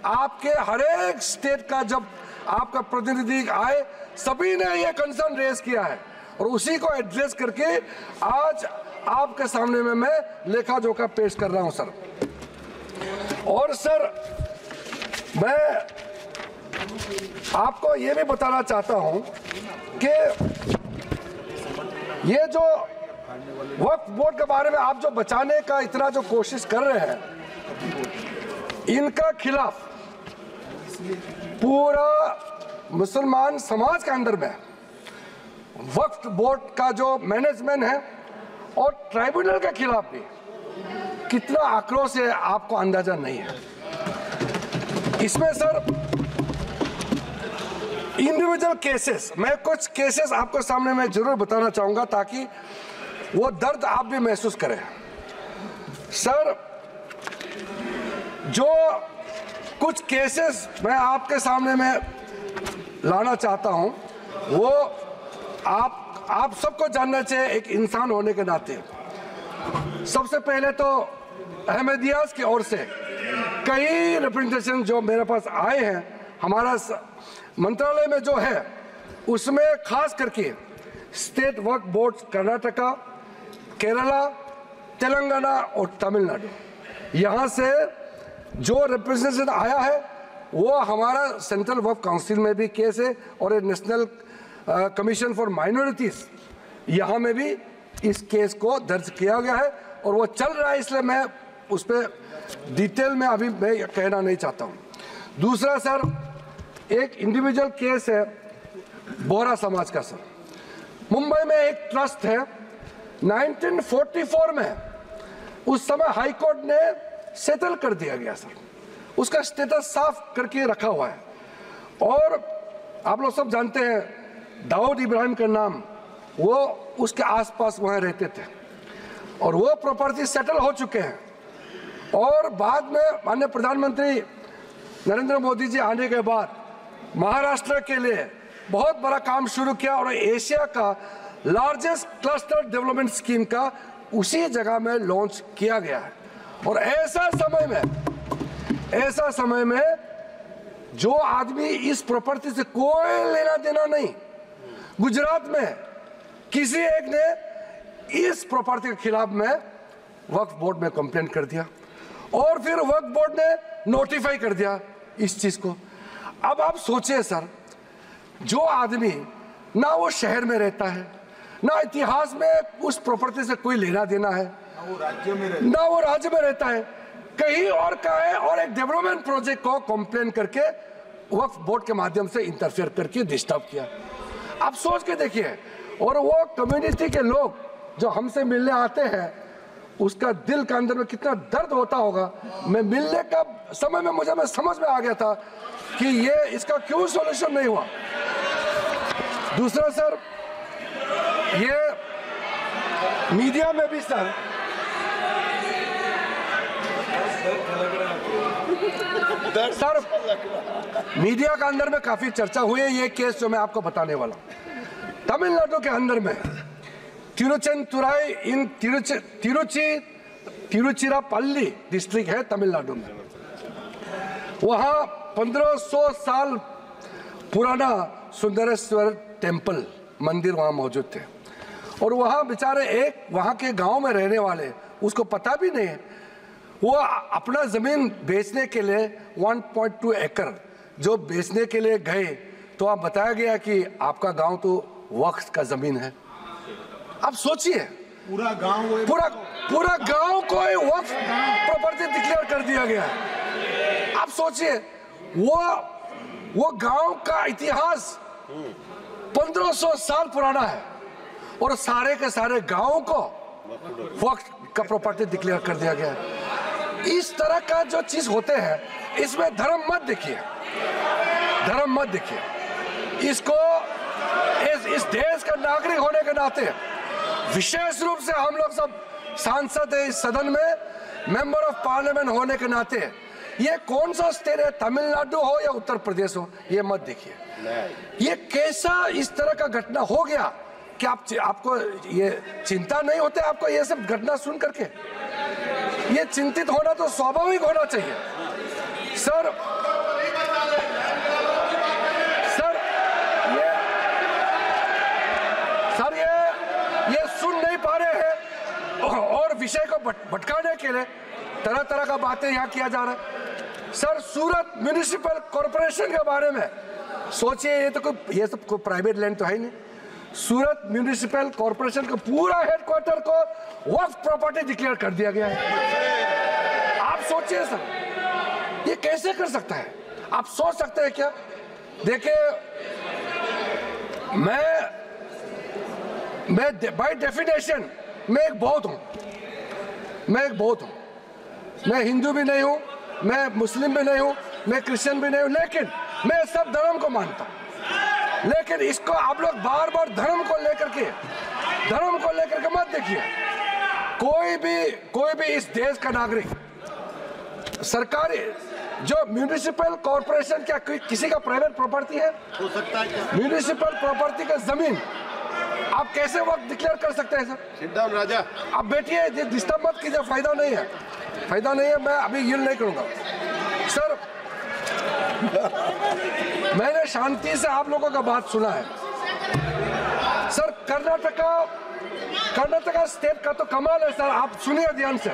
आपके हर एक स्टेट का जब आपका प्रतिनिधि आए, सभी ने ये कंसर्न रेज किया है और उसी को एड्रेस करके आज आपके सामने में मैं लेखा जोखा पेश कर रहा हूं सर। और सर मैं आपको ये भी बताना चाहता हूं कि ये जो वक्फ बोर्ड के बारे में आप जो बचाने का इतना जो कोशिश कर रहे हैं, इनका खिलाफ पूरा मुसलमान समाज के अंदर में वक्फ बोर्ड का जो मैनेजमेंट है और ट्राइब्यूनल के खिलाफ भी कितना आक्रोश है आपको अंदाजा नहीं है। इसमें सर इंडिविजुअल केसेस, मैं कुछ केसेस आपको सामने मैं जरूर बताना चाहूंगा ताकि वो दर्द आप भी महसूस करें। सर जो कुछ केसेस मैं आपके सामने में लाना चाहता हूं, वो आप सबको जानना चाहिए एक इंसान होने के नाते। सबसे पहले तो अहमदियाज की ओर से कई रिप्रेजेंटेशन जो मेरे पास आए हैं, हमारा मंत्रालय में जो है उसमें खास करके स्टेट वक्फ बोर्ड कर्नाटका, केरला, तेलंगाना और तमिलनाडु, यहाँ से जो रिप्रेजेंटेशन आया है वो हमारा सेंट्रल वक्फ काउंसिल में भी केस है और नेशनल कमीशन फॉर माइनॉरिटीज यहाँ में भी इस केस को दर्ज किया गया है और वो चल रहा है, इसलिए मैं उस पर डिटेल में अभी मैं कहना नहीं चाहता हूँ। दूसरा सर एक इंडिविजुअल केस है बोहरा समाज का। सर मुंबई में एक ट्रस्ट है, 1944 में उस समय हाई कोर्ट ने सेटल कर दिया गया सर, उसका स्टेटस साफ करके रखा हुआ है और आप लोग सब जानते हैं दाऊद इब्राहिम का नाम, वो उसके आसपास वहाँ रहते थे और वो प्रॉपर्टी सेटल हो चुके हैं। और बाद में माननीय प्रधानमंत्री नरेंद्र मोदी जी आने के बाद महाराष्ट्र के लिए बहुत बड़ा काम शुरू किया और एशिया का लार्जेस्ट क्लस्टर डेवलपमेंट स्कीम का उसी जगह में लॉन्च किया गया है। और ऐसा समय में जो आदमी इस प्रॉपर्टी से कोई लेना देना नहीं, गुजरात में किसी एक ने इस प्रॉपर्टी के खिलाफ में वक्फ बोर्ड में कंप्लेंट कर दिया और फिर वक्फ बोर्ड ने नोटिफाई कर दिया इस चीज को। अब आप सोचिए सर, जो आदमी ना वो शहर में रहता है, ना इतिहास में उस प्रॉपर्टी से कोई लेना देना है, ना वो राज्य में रहता है, कहीं और का है, और एक डेवलपमेंट प्रोजेक्ट को कंप्लेन करके वक्फ बोर्ड के माध्यम से इंटरफेयर करके डिस्टर्ब किया। आप सोच के देखिए, और वो कम्युनिटी के लोग जो हमसे मिलने आते हैं उसका दिल के अंदर में कितना दर्द होता होगा। मैं मिलने का समय में मैं समझ में आ गया था कि ये इसका क्यों सॉल्यूशन नहीं हुआ। दूसरा सर, ये मीडिया में भी सर मीडिया के अंदर में काफी चर्चा हुई है ये केस जो मैं आपको बताने वाला हूं। तमिलनाडु के अंदर में तिरुचेंतुराई इन तिरुचिरापल्ली डिस्ट्रिक्ट है तमिलनाडु में। वहां 1500 साल पुराना सुंदरेश्वर टेम्पल मंदिर वहां मौजूद थे और वहां बेचारे एक वहां के गांव में रहने वाले, उसको पता भी नहीं है, वो अपना जमीन बेचने के लिए 1.2 एकड़ जो बेचने के लिए गए तो आप बताया गया कि आपका गांव तो वक्फ का जमीन है। आप सोचिए, पूरा गांव को वक्फ प्रॉपर्टी डिक्लेयर कर दिया गया है। आप सोचिए, वो गांव का इतिहास 1500 साल पुराना है और सारे के सारे गांव को वक्फ का प्रॉपर्टी डिक्लेयर कर दिया गया है। इस तरह का जो चीज होते हैं इसमें धर्म मत देखिए, इसको इस देश का नागरिक होने के नाते विशेष रूप से हम लोग सब सांसद है इस सदन में, मेंबर ऑफ पार्लियामेंट होने के नाते ये कौन सा स्टेट है, तमिलनाडु हो या उत्तर प्रदेश हो, ये मत देखिए। ये कैसा इस तरह का घटना हो गया कि आपको ये चिंता नहीं होते आपको ये सब घटना सुन करके? ये चिंतित होना तो स्वाभाविक होना चाहिए। सर ये सुन नहीं पा रहे हैं और विषय को भटकाने के लिए तरह तरह का बातें यहाँ किया जा रहा है। सर, सूरत म्युनिसिपल कॉर्पोरेशन के बारे में सोचिए, ये सब कोई प्राइवेट लैंड तो है ही नहीं। सूरत म्युनिसिपल कॉर्पोरेशन का पूरा हेडक्वार्टर को वक्फ प्रॉपर्टी डिक्लेयर कर दिया गया है। आप सोचिए सर, ये कैसे कर सकता है? आप सोच सकते हैं क्या? देखिए, मैं बाय डेफिनेशन मैं एक बौद्ध हूं, मैं हिंदू भी नहीं हूं, मैं मुस्लिम भी नहीं हूं, मैं क्रिश्चियन भी नहीं हूं, लेकिन मैं सब धर्म को मानता हूं। लेकिन इसको आप लोग बार बार धर्म को लेकर के मत देखिए। कोई भी इस देश का नागरिक, सरकारी जो म्युनिसिपल कॉर्पोरेशन क्या किसी का प्राइवेट प्रॉपर्टी है? हो सकता है। म्युनिसिपल प्रॉपर्टी का जमीन आप कैसे वक्त डिक्लेयर कर सकते हैं सर? सिट डाउन राजा, आप बैठिए, डिस्टर्ब मत कीजिए, फायदा नहीं है, मैं अभी यील्ड नहीं करूंगा। सर, मैंने शांति से आप लोगों का बात सुना है। सर, कर्नाटका स्टेट का तो कमाल है सर, आप सुनिए ध्यान से।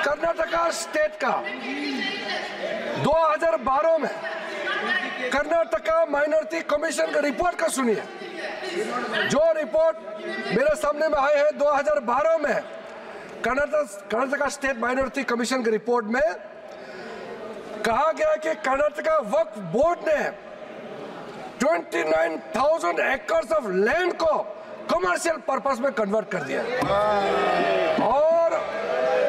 कर्नाटका स्टेट का 2012 में कर्नाटका माइनॉरिटी कमीशन का रिपोर्ट का सुनिए। जो रिपोर्ट मेरे सामने में आए हैं 2012 में कर्नाटका स्टेट माइनॉरिटी कमीशन की रिपोर्ट में कहा गया कि कर्नाटका वक्फ बोर्ड ने 29,000 एकर्स ऑफ लैंड को कमर्शियल पर्पस में कन्वर्ट कर दिया। और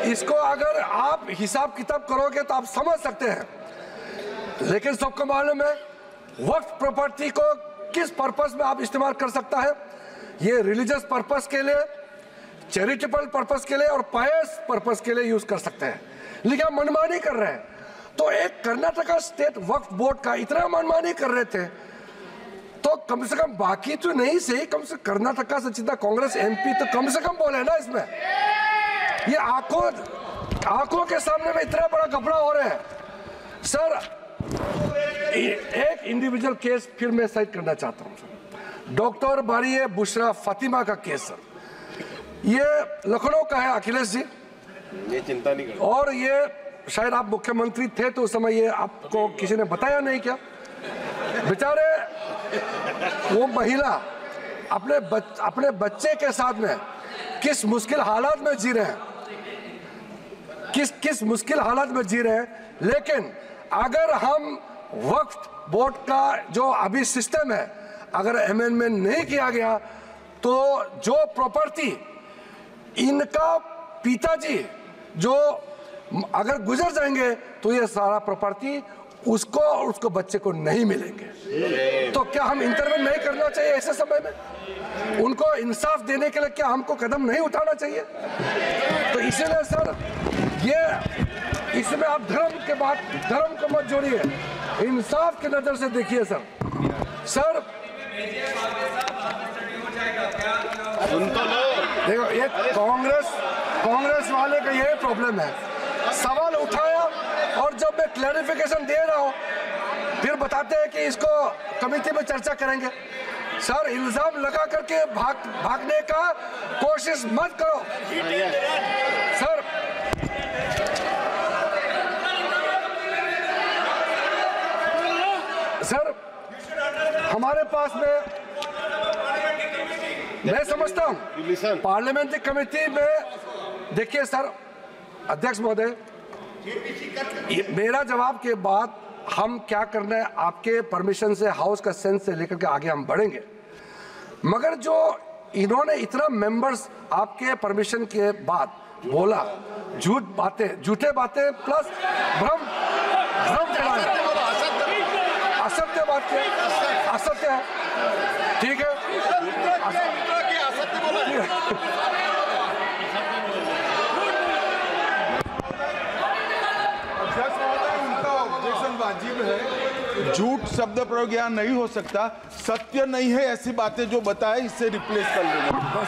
इसको अगर आप हिसाब किताब करोगे तो आप समझ सकते हैं। लेकिन सबको मालूम है वक्फ प्रॉपर्टी को किस पर्पस में आप इस्तेमाल कर सकता है। ये रिलीजियस पर्पस के लिए, चैरिटेबल पर्पस के लिए और पायस पर्पस के लिए यूज कर सकते हैं, लेकिन आप मनमानी कर रहे हैं। तो एक कर्नाटका स्टेट वक्फ बोर्ड का इतना मनमानी कर रहे थे, तो कम से कम बाकी तो नहीं सही, कम से कर्नाटका से सीधा कांग्रेस एमपी तो कम से कम बोले ना इसमें। ये आंखों के सामने में इतना बड़ा घपला हो रहा है सर। एक इंडिविजुअल केस फिर मैं साइड करना चाहता हूं सर, डॉक्टर बारिये बुशरा फातिमा का केस सर। ये लखनऊ का है अखिलेश जी, ये चिंता नहीं करो। और ये शायद आप मुख्यमंत्री थे तो उस समय ये आपको किसी ने बताया नहीं क्या? बेचारे वो महिला अपने बच्चे के साथ में किस मुश्किल हालात में जी रहे हैं, किस मुश्किल हालात में जी रहे हैं। लेकिन अगर हम वक्फ बोर्ड का जो अभी सिस्टम है अगर अमेंडमेंट नहीं किया गया तो जो प्रॉपर्टी इनका पिताजी जो अगर गुजर जाएंगे तो ये सारा प्रॉपर्टी उसको और उसको बच्चे को नहीं मिलेंगे। तो क्या हम इंटरवेंट नहीं करना चाहिए ऐसे समय में? उनको इंसाफ देने के लिए क्या हमको कदम नहीं उठाना चाहिए? तो इसीलिए सर ये इसमें आप धर्म को मत जोड़िए, इंसाफ की नजर से देखिए सर। सर देखो ये कांग्रेस वाले का यही प्रॉब्लम है, सवाल उठाया और जब मैं क्लैरिफिकेशन दे रहा हूं फिर बताते हैं कि इसको कमेटी में चर्चा करेंगे। सर इल्जाम लगा करके भागने का कोशिश मत करो सर हमारे पास में मैं समझता हूं पार्लियामेंट्री कमेटी में देखिए सर अध्यक्ष महोदय, मेरा जवाब के बाद हम क्या करना है आपके परमिशन से हाउस का सेंस से लेकर के आगे हम बढ़ेंगे। मगर जो इन्होंने इतना मेंबर्स आपके परमिशन के बाद बोला, झूठे बातें प्लस भ्रम फैलाया, असत्य बात की असत्य है, ठीक है? वाजिब है, झूठ शब्द प्रयोग यहाँ नहीं हो सकता, सत्य नहीं है ऐसी बातें जो बताए इससे रिप्लेस कर लेना।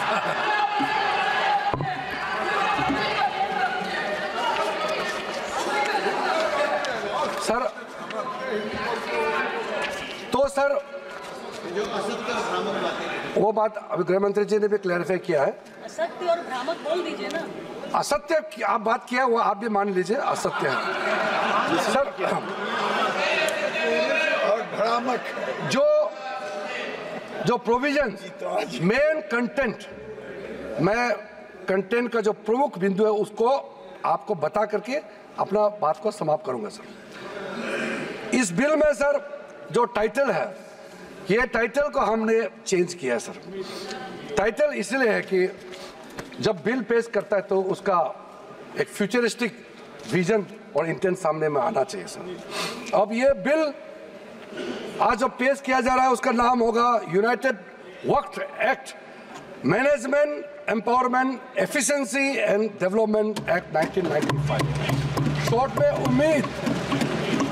सर तो सर वो बात अभी गृह मंत्री जी ने भी क्लैरिफाई किया है, असत्य और भ्रामक बोल दीजिए ना। असत्य की आप बात किया वो आप भी मान लीजिए असत्य है सर। और भ्रामक जो प्रोविजन मेन कंटेंट, मैं कंटेंट का जो प्रमुख बिंदु है उसको आपको बता करके अपना बात को समाप्त करूंगा सर। इस बिल में सर जो टाइटल है, ये टाइटल को हमने चेंज किया है सर। टाइटल इसलिए है कि जब बिल पेश करता है तो उसका एक फ्यूचरिस्टिक विजन और इंटेंट सामने में आना चाहिए सर। अब ये बिल आज जो पेश किया जा रहा है उसका नाम होगा United Waqf act management empowerment efficiency and development act 1995। Short में उम्मीद,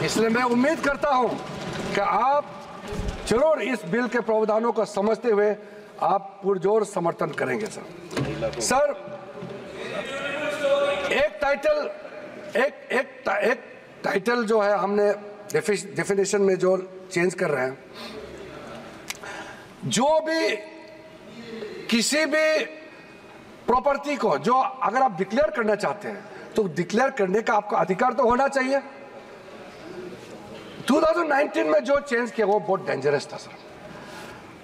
इसलिए मैं उम्मीद करता हूं कि आप जरूर इस बिल के प्रावधानों को समझते हुए आप पुरजोर समर्थन करेंगे सर। सर एक टाइटल जो है हमने डेफिनेशन में जो चेंज कर रहे हैं, जो भी किसी भी प्रॉपर्टी को जो अगर आप डिक्लेयर करना चाहते हैं तो डिक्लेयर करने का आपका अधिकार तो होना चाहिए। 2019 में जो चेंज किया वो बहुत डेंजरस था सर।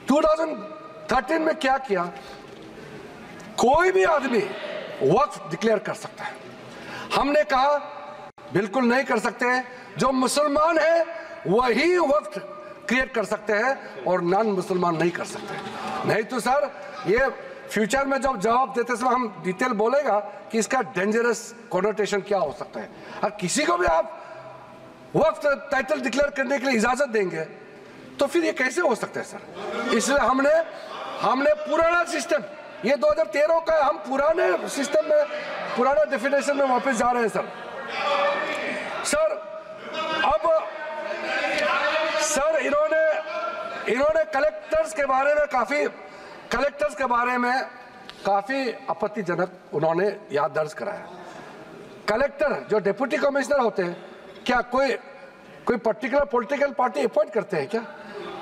2013 में क्या किया, कोई भी आदमी वक्फ डिक्लेयर कर सकता है। हमने कहा बिल्कुल नहीं कर सकते हैं, जो मुसलमान है वही वक्फ क्रिएट कर सकते हैं और नॉन मुसलमान नहीं कर सकते। नहीं तो सर ये फ्यूचर में जब जवाब देते समय हम डिटेल बोलेगा कि इसका डेंजरस कोनोटेशन क्या हो सकता है। और किसी को भी आप वक्फ टाइटल डिक्लेयर करने के लिए इजाजत देंगे तो फिर ये कैसे हो सकता है सर। इसलिए हमने पुराना सिस्टम ये 2013 का है, हम पुराने सिस्टम में, पुराने डेफिनेशन में वापस जा रहे हैं सर। सर इन्होंने कलेक्टर्स के बारे में काफी आपत्तिजनक उन्होंने याद दर्ज कराया। कलेक्टर जो डिप्टी कमिश्नर होते हैं, क्या कोई पर्टिकुलर पॉलिटिकल पार्टी अपॉइंट करते हैं क्या?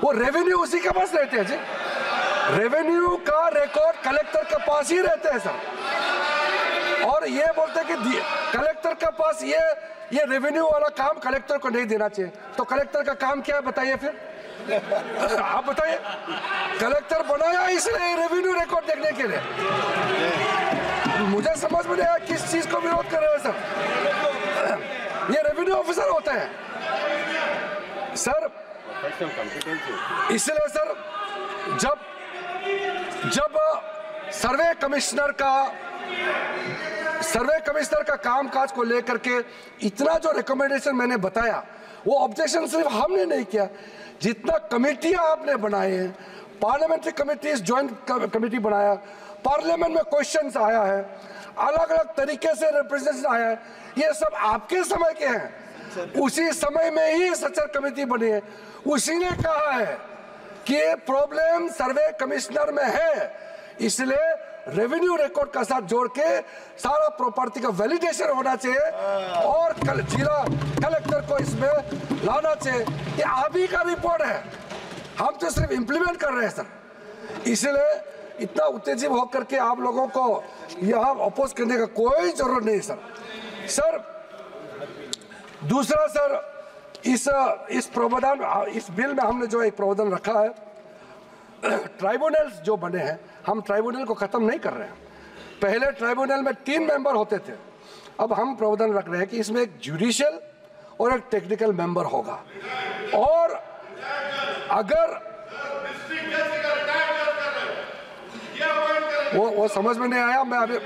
वो रेवेन्यू उसी के पास रहते हैं जी। रेवेन्यू का रिकॉर्ड कलेक्टर के पास ही रहते हैं सर। और ये बोलते हैं कि कलेक्टर के पास ये रेवेन्यू वाला काम कलेक्टर को नहीं देना चाहिए। तो कलेक्टर का काम क्या है बताइए फिर? आप बताइए। कलेक्टर बनाया इसलिए रेवेन्यू रिकॉर्ड देखने के लिए। मुझे समझ में नहीं आया किस चीज को विरोध कर रहे हैं सर। ये रेवेन्यू ऑफिसर होते हैं सर। इसलिए सर जब सर्वे कमिश्नर का कामकाज को लेकर के इतना जो रिकमेंडेशन मैंने बताया, वो ऑब्जेक्शन सिर्फ हमने नहीं किया, जितना कमेटियां आपने बनाए हैं, पार्लियामेंट्री कमेटीज, ज्वाइंट कमेटी बनाया, पार्लियामेंट में क्वेश्चंस आया है, अलग अलग तरीके से रिप्रेजेंटेशन आया है, ये सब आपके समय के हैं। उसी समय में ही सचर कमेटी बनी है। उसी ने कहा है कि ये प्रॉब्लम सर्वे कमिश्नर में है, इसलिए रेवेन्यू रिकॉर्ड का साथ जोड़ के सारा प्रॉपर्टी का वैलिडेशन होना चाहिए और जिला कलेक्टर को इसमें लाना चाहिए। ये आप ही का रिपोर्ट है, हम तो सिर्फ इंप्लीमेंट कर रहे हैं सर। इसलिए इतना उत्तेजित होकर के आप लोगों को यहाँ अपोज करने का कोई जरूरत नहीं सर। दूसरा सर, इस प्रावधान, इस बिल में हमने जो एक प्रावधान रखा है, ट्राइब्यूनल्स जो बने हैं, हम ट्राइब्यूनल को खत्म नहीं कर रहे हैं। पहले ट्राइब्यूनल में 3 मेंबर होते थे, अब हम प्रावधान रख रहे हैं कि इसमें एक जुडिशियल और एक टेक्निकल मेंबर होगा। और अगर वो समझ में नहीं आया, मैं अभी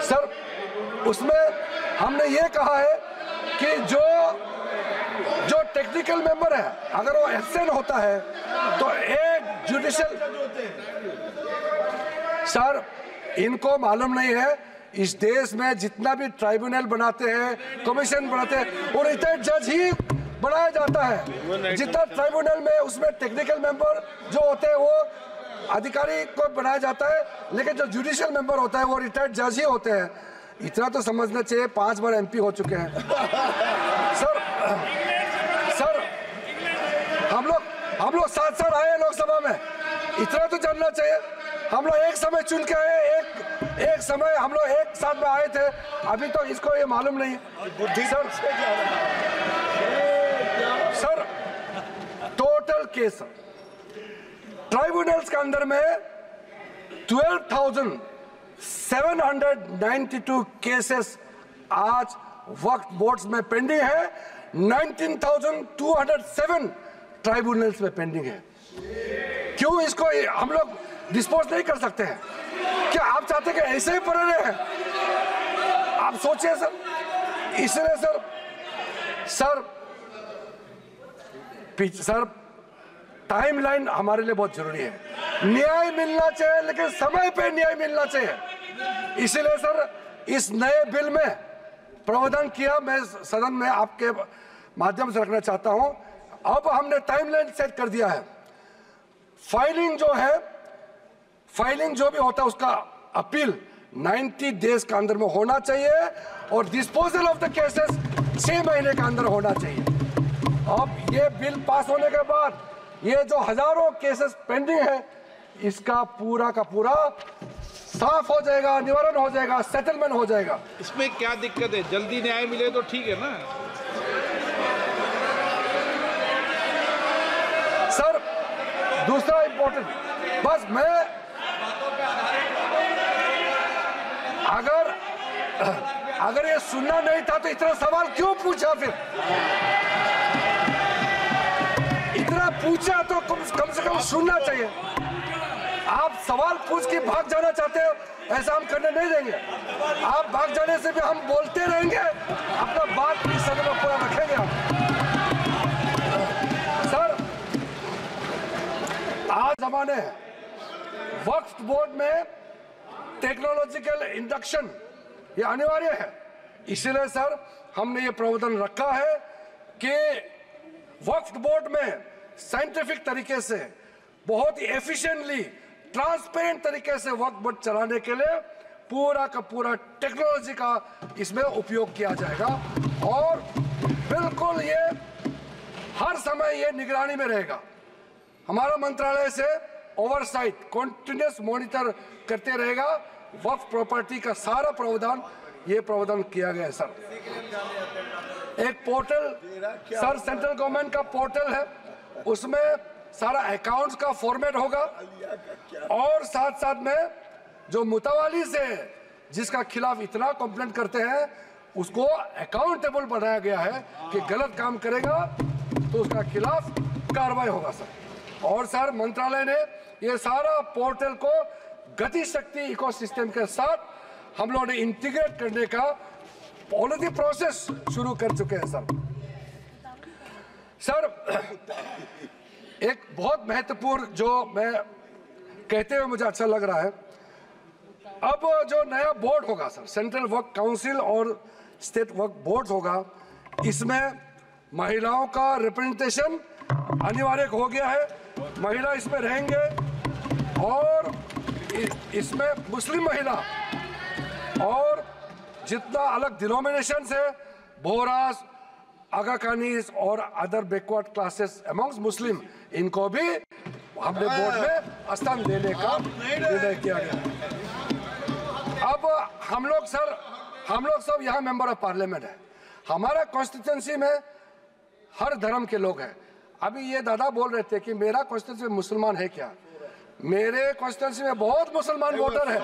सर उसमें हमने ये कहा है कि जो टेक्निकल मेंबर है, अगर वो एब्सेंट होता है तो एक जुडिशियल, सर इनको मालूम नहीं है इस देश में जितना भी ट्राइब्यूनल बनाते हैं, कमीशन बनाते हैं, और इतने जज ही बनाया जाता है। जितना ट्राइब्यूनल में उसमें टेक्निकल मेंबर जो होते हैं वो अधिकारी को बनाया जाता है, लेकिन जो जुडिशियल मेंबर होता है वो रिटायर्ड जज ही होते हैं। इतना तो समझना चाहिए, 5 बार MP हो चुके हैं सर। हम लोग 7 साल आए लोकसभा में, इतना तो जानना चाहिए। हम लोग एक समय चुन के आए, एक समय हम लोग एक साथ में आए थे, अभी तो इसको ये मालूम नहीं है सर। टोटल केस ट्राइब्यूनल्स के अंदर में 12,792 केसेस आज वक्फ बोर्ड्स में पेंडिंग है, 19,207 ट्राइब्यूनल्स में पेंडिंग है। क्यों इसको हम लोग डिस्पोज नहीं कर सकते हैं? क्या आप चाहते हैं कि ऐसे ही पड़े रहे? आप सोचिए सर। इसलिए सर टाइमलाइन हमारे लिए बहुत जरूरी है। न्याय मिलना चाहिए, लेकिन समय पे न्याय मिलना चाहिए। इसलिए सर इस नए बिल में प्रावधान किया, मैं सदन में आपके माध्यम से रखना चाहता हूं। अब हमने टाइमलाइन सेट कर दिया है। फाइलिंग जो भी होता है उसका अपील 90 डेज के अंदर में होना चाहिए, और डिस्पोजल ऑफ द केसेस 6 महीने के अंदर होना चाहिए। अब ये बिल पास होने के बाद ये जो हजारों केसेस पेंडिंग है, इसका पूरा का पूरा साफ हो जाएगा, निवारण हो जाएगा, सेटलमेंट हो जाएगा। इसमें क्या दिक्कत है? जल्दी न्याय मिले तो ठीक है ना सर। दूसरा इंपॉर्टेंट, बस मैं अगर ये सुनना नहीं था तो इतना सवाल क्यों पूछा? फिर इतना पूछा तो कम से कम सुनना चाहिए। आप सवाल पूछ के भाग जाना चाहते हो, ऐसा हम करने नहीं देंगे। आप भाग जाने से भी हम बोलते रहेंगे, अपना बात इस सदन में पूरा रखेंगे हम। सर आज जमाने हैं, वक्फ बोर्ड में टेक्नोलॉजिकल इंडक्शन ये अनिवार्य है। इसीलिए सर हमने ये प्रावधान रखा है कि वक्फ बोर्ड में साइंटिफिक तरीके से बहुत ही एफिशिएंटली ट्रांसपेरेंट तरीके से वक्फ बोर्ड चलाने के लिए पूरा का पूरा टेक्नोलॉजी का इसमें उपयोग किया जाएगा और बिल्कुल ये हर समय ये निगरानी में रहेगा। हमारा मंत्रालय से ओवरसाइट कंटिन्यूस मॉनिटर करते रहेगा। वक्फ प्रॉपर्टी का सारा प्रावधान ये प्रावधान किया गया है सर। एक पोर्टल सर सेंट्रल गवर्नमेंट का पोर्टल है, उसमें सारा अकाउंट्स का फॉर्मेट होगा और साथ साथ में जो मुतावाली से जिसका खिलाफ इतना कंप्लेंट करते हैं उसको अकाउंटेबल बनाया गया है कि गलत काम करेगा तो उसका खिलाफ कार्रवाई होगा सर। और सर मंत्रालय ने ये सारा पोर्टल को गति शक्ति इकोसिस्टम के साथ हम लोगों ने इंटीग्रेट करने का पॉलिसी प्रोसेस शुरू कर चुके हैं सर। सर एक बहुत महत्वपूर्ण जो मैं कहते हुए मुझे अच्छा लग रहा है, अब जो नया बोर्ड होगा सर सेंट्रल वक्फ काउंसिल और स्टेट वक्फ बोर्ड होगा, इसमें महिलाओं का रिप्रेजेंटेशन अनिवार्य हो गया है। महिला इसमें रहेंगे और इसमें मुस्लिम महिला और जितना अलग डिनोमिनेशन है बोहरास आगा कानीज और अदर बैकवर्ड क्लासेस अमंग्स मुस्लिम इनको भी हमने बोर्ड में स्थान देने का निर्णय किया गया। अब हम लोग सब यहाँ मेंबर ऑफ पार्लियामेंट है। हमारा कॉन्स्टिट्यूंसी में हर धर्म के लोग हैं। अभी ये दादा बोल रहे थे कि मेरा कॉन्स्टिट्यूंसी मुसलमान है क्या? मेरे कॉन्स्टिट्यूंसी में बहुत मुसलमान वोटर है।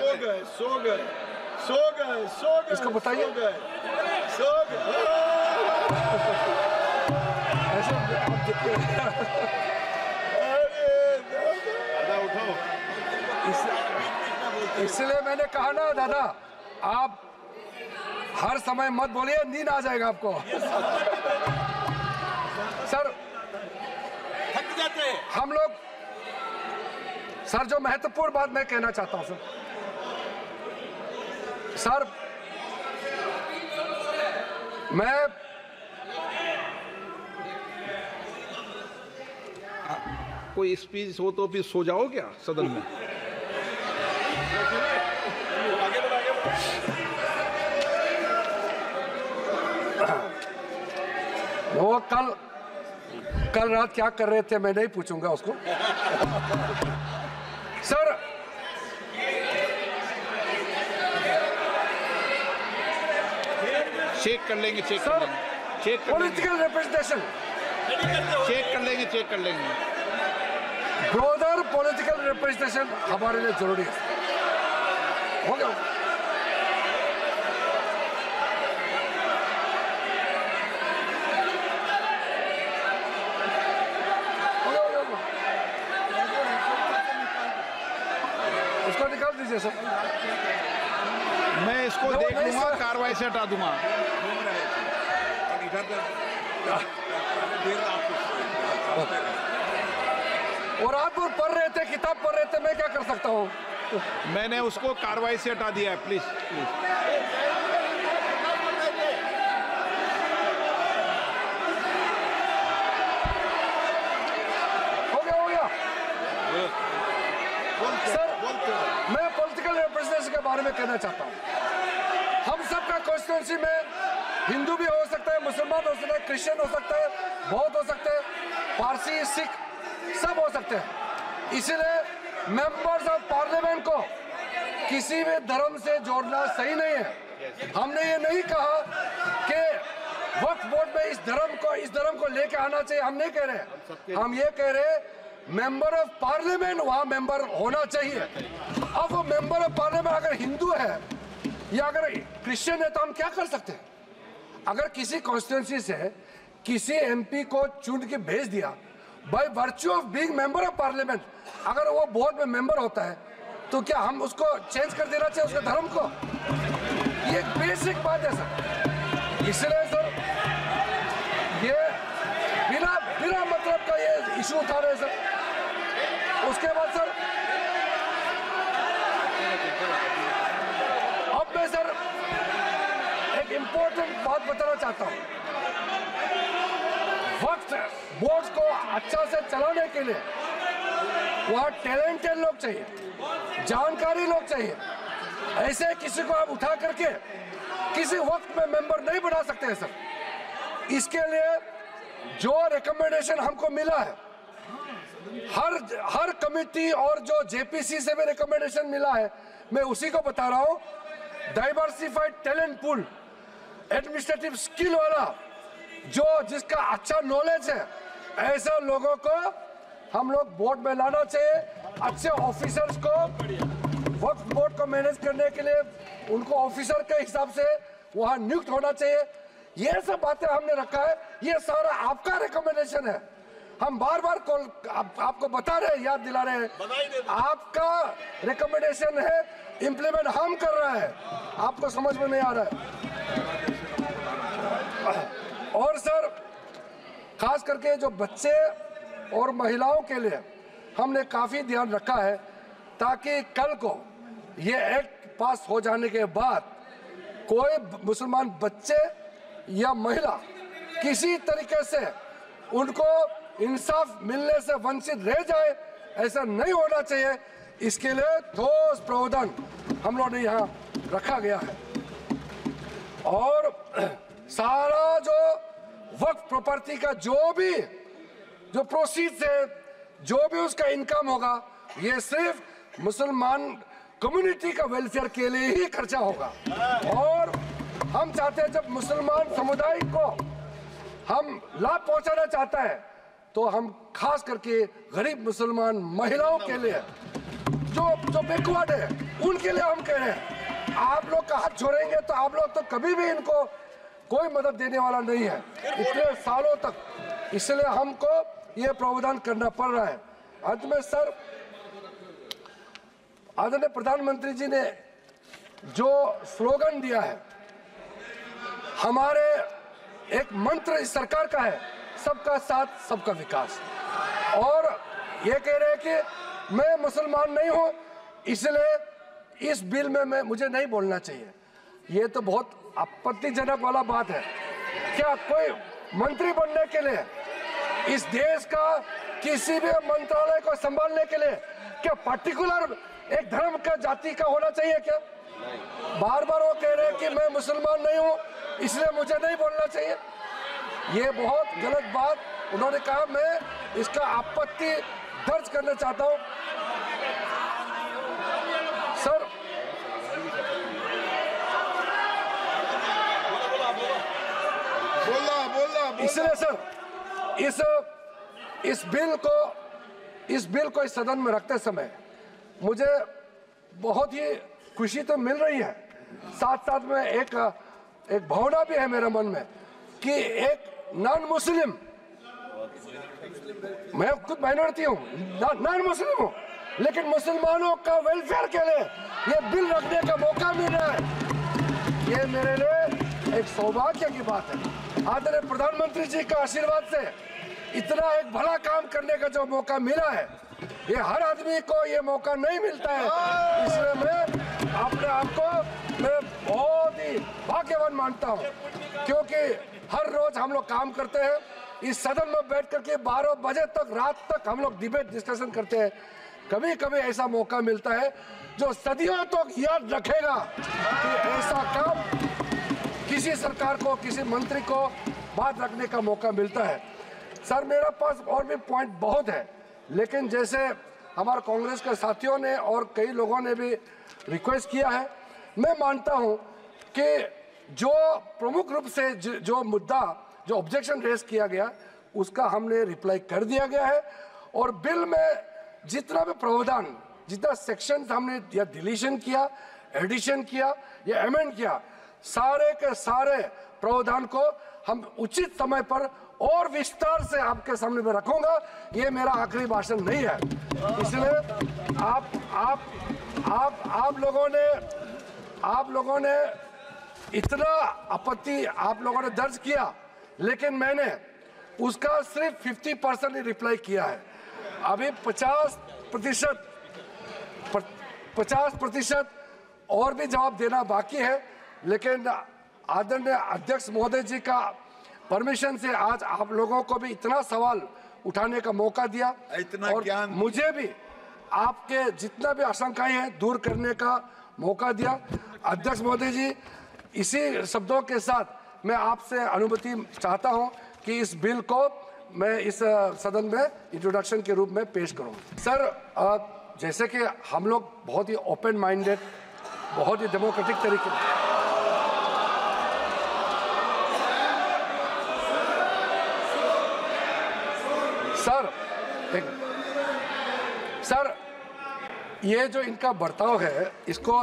इसको बताइए। इसलिए मैंने कहा ना दादा, आप हर समय मत बोलिए, नींद आ जाएगा आपको। सर थक जाते हैं हम लोग। सर जो महत्वपूर्ण बात मैं कहना चाहता हूं सर मैं कोई स्पीच हो तो फिर सो जाओ क्या सदन में? वो कल रात क्या कर रहे थे मैं नहीं पूछूंगा उसको। सर चेक कर लेंगे, सर पॉलिटिकल रिप्रेजेंटेशन चेक कर लेंगे। ब्रोदर पॉलिटिकल रिप्रेजेंटेशन हमारे लिए जरूरी है। हो गया। उसको निकाल दीजिए सर। मैं इसको देख लूंगा, कार्रवाई से हटा दूंगा। और रात भर पढ़ रहे थे, किताब पढ़ रहे थे, मैं क्या कर सकता हूँ? मैंने उसको कार्रवाई से हटा दिया है। प्लीज हो गया। सर मैं पॉलिटिकल रिप्रेजेंटेशन के बारे में कहना चाहता हूँ। हम सब का कॉन्स्टिट्यूंसी में हिंदू भी हो सकता है, मुसलमान हो सकता है, क्रिश्चियन हो सकता है, बौद्ध हो सकते हैं, पारसी, सिख सब हो सकते हैं। इसलिए मेंबर्स ऑफ पार्लियामेंट को किसी भी धर्म से जोड़ना सही नहीं है। हमने ये नहीं कहा कि वक्फ बोर्ड में इस धर्म को लेके आना चाहिए, हम नहीं कह रहे। हम ये कह रहे मेंबर ऑफ पार्लियामेंट वहां मेंबर होना चाहिए। अब वो मेंबर ऑफ पार्लियामेंट अगर हिंदू है या अगर क्रिश्चियन है तो हम क्या कर सकते हैं? अगर किसी कॉन्स्टिट्यूंसी से किसी एमपी को चुन के भेज दिया by virtue of being member of parliament, अगर वो बोर्ड में मेंबर होता है तो क्या हम उसको चेंज कर देना चाहिए उसके धर्म को? ये बेसिक बात है सर। इसलिए सर ये बिना मतलब का ये इशू उठा रहे सर। उसके बाद सर इंपॉर्टेंट बात बताना चाहता हूं। वक्त बोर्ड को अच्छा से चलाने के लिए वहां टैलेंटेड लोग चाहिए, जानकारी लोग चाहिए। ऐसे किसी को आप उठा करके किसी वक्त में मेंबर नहीं बना सकते हैं सर। इसके लिए जो रिकमेंडेशन हमको मिला है, हर कमिटी और जो जेपीसी से भी रिकमेंडेशन मिला है, मैं उसी को बता रहा हूं। Diversified talent pool, administrative skill वाला, जो जिसका अच्छा नॉलेज है, ऐसे लोगों को हम लोग बोर्ड में लाना चाहिए। अच्छे ऑफिसर्स को वक्त बोर्ड को मैनेज करने के लिए उनको ऑफिसर के हिसाब से वहां नियुक्त होना चाहिए। ये सब बातें हमने रखा है, ये सारा आपका रिकमेंडेशन है। हम बार बार आपको बता रहे हैं, याद दिला रहे हैं, आपका रिकमेंडेशन है, इंप्लीमेंट हम कर रहे हैं, आपको समझ में नहीं आ रहा है। और सर, खास करके जो बच्चे और महिलाओं के लिए हमने काफी ध्यान रखा है, ताकि कल को ये एक्ट पास हो जाने के बाद कोई मुसलमान बच्चे या महिला किसी तरीके से उनको इंसाफ मिलने से वंचित रह जाए, ऐसा नहीं होना चाहिए। इसके लिए ठोस प्रावधान हम लोगों ने यहाँ रखा गया है। और सारा जो वक्फ प्रॉपर्टी का जो प्रोसीड्स है, जो भी उसका इनकम होगा, ये सिर्फ मुसलमान कम्युनिटी का वेलफेयर के लिए ही खर्चा होगा। और हम चाहते हैं, जब मुसलमान समुदाय को हम लाभ पहुंचाना चाहता है, तो हम खास करके गरीब मुसलमान महिलाओं के लिए जो बैकवर्ड है, उनके लिए हम कह रहे हैं, आप लोग का हाथ छोड़ेंगे तो आप लोग तो कभी भी इनको कोई मदद देने वाला नहीं है इतने सालों तक। इसलिए हमको ये प्रावधान करना पड़ रहा है। अंत में सर, आदरणीय प्रधानमंत्री जी ने जो स्लोगन दिया है, हमारे एक मंत्र इस सरकार का है, सबका साथ सबका विकास। और ये कह रहे हैं कि मैं मुसलमान नहीं हूं, इसलिए इस बिल में मुझे नहीं बोलना चाहिए। ये तो बहुत आपत्तिजनक वाला बात है। क्या कोई मंत्री बनने के लिए, इस देश का किसी भी मंत्रालय को संभालने के लिए, क्या पर्टिकुलर एक धर्म का, जाति का होना चाहिए क्या? बार बार वो कह रहे हैं कि मैं मुसलमान नहीं हूं, इसलिए मुझे नहीं बोलना चाहिए। ये बहुत गलत बात उन्होंने कहा। मैं इसका आपत्ति दर्ज करना चाहता हूं। सर, इसलिए सर, इस बिल को इस सदन में रखते समय मुझे बहुत ही खुशी तो मिल रही है, साथ साथ में एक भावना भी है मेरे मन में कि एक नॉन मुस्लिम, मैं खुद माइनॉरिटी हूँ, नॉन मुस्लिम हूँ, लेकिन मुसलमानों का वेलफेयर के लिए ये बिल रखने का मौका मिल रहा है। ये मेरे लिए एक सौभाग्य की बात है। आदरणीय प्रधानमंत्री जी का आशीर्वाद से इतना एक भला काम करने का जो मौका मिला है, ये हर आदमी को ये मौका नहीं मिलता है। इसलिए मैं अपने आप को मैं बहुत ही भाग्यवान मानता हूँ, क्योंकि हर रोज हम लोग काम करते हैं, इस सदन में बैठ करके 12 बजे तक, रात तक हम लोग डिबेट डिस्कशन करते हैं। कभी कभी ऐसा मौका मिलता है जो सदियों तक याद रखेगा कि ऐसा काम किसी सरकार को, किसी मंत्री को बात रखने का मौका मिलता है। सर, मेरे पास और भी पॉइंट बहुत है, लेकिन जैसे हमारे कांग्रेस के साथियों ने और कई लोगों ने भी रिक्वेस्ट किया है, मैं मानता हूं कि जो प्रमुख रूप से जो मुद्दा, जो ऑब्जेक्शन रेज किया गया, उसका हमने रिप्लाई कर दिया गया है। और बिल में जितना भी प्रावधान, जितना सेक्शन हमने या डिलीशन किया, एडिशन किया या अमेंड किया, सारे के सारे प्रावधान को हम उचित समय पर और विस्तार से आपके सामने में रखूंगा। ये मेरा आखिरी भाषण नहीं है। इसलिए आप लोगों ने इतना आपत्ति आप लोगों ने दर्ज किया, लेकिन मैंने उसका सिर्फ 50% ही रिप्लाई किया है। अभी 50% और भी जवाब देना बाकी है, लेकिन आदरणीय अध्यक्ष महोदय जी का परमिशन से आज आप लोगों को भी इतना सवाल उठाने का मौका दिया, इतना और ज्ञान मुझे भी आपके जितना भी आशंकाएं हैं दूर करने का मौका दिया। अध्यक्ष महोदय जी, इसी शब्दों के साथ मैं आपसे अनुमति चाहता हूं कि इस बिल को मैं इस सदन में इंट्रोडक्शन के रूप में पेश करूं। सर, जैसे कि हम लोग बहुत ही ओपन माइंडेड, बहुत ही डेमोक्रेटिक तरीके सर, ये जो इनका बर्ताव है, इसको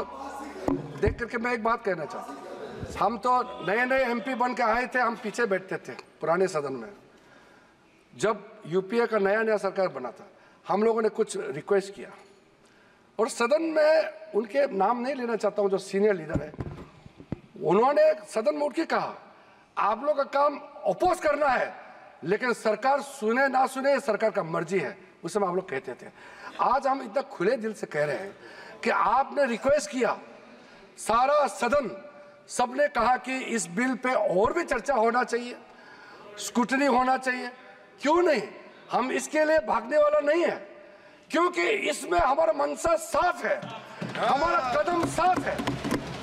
देख करके मैं एक बात कहना चाहता हूँ। हम तो नए नए एमपी बन के आए थे, हम पीछे बैठते थे पुराने सदन में। जब यूपीए का नया सरकार बना था, हम लोगों ने कुछ रिक्वेस्ट किया, और सदन में उनके नाम नहीं लेना चाहता हूँ, जो सीनियर लीडर है, उन्होंने सदन में उठ के कहा, आप लोग का काम अपोज करना है, लेकिन सरकार सुने ना सुने सरकार का मर्जी है। उस समय आप लोग कहते थे। आज हम इतना खुले दिल से कह रहे हैं कि आपने रिक्वेस्ट किया, सारा सदन सबने कहा कि इस बिल पे और भी चर्चा होना चाहिए, स्क्रूटनी होना चाहिए। क्यों नहीं? हम इसके लिए भागने वाला नहीं है, क्योंकि इसमें हमारा मंशा साफ है, हमारा कदम साफ है।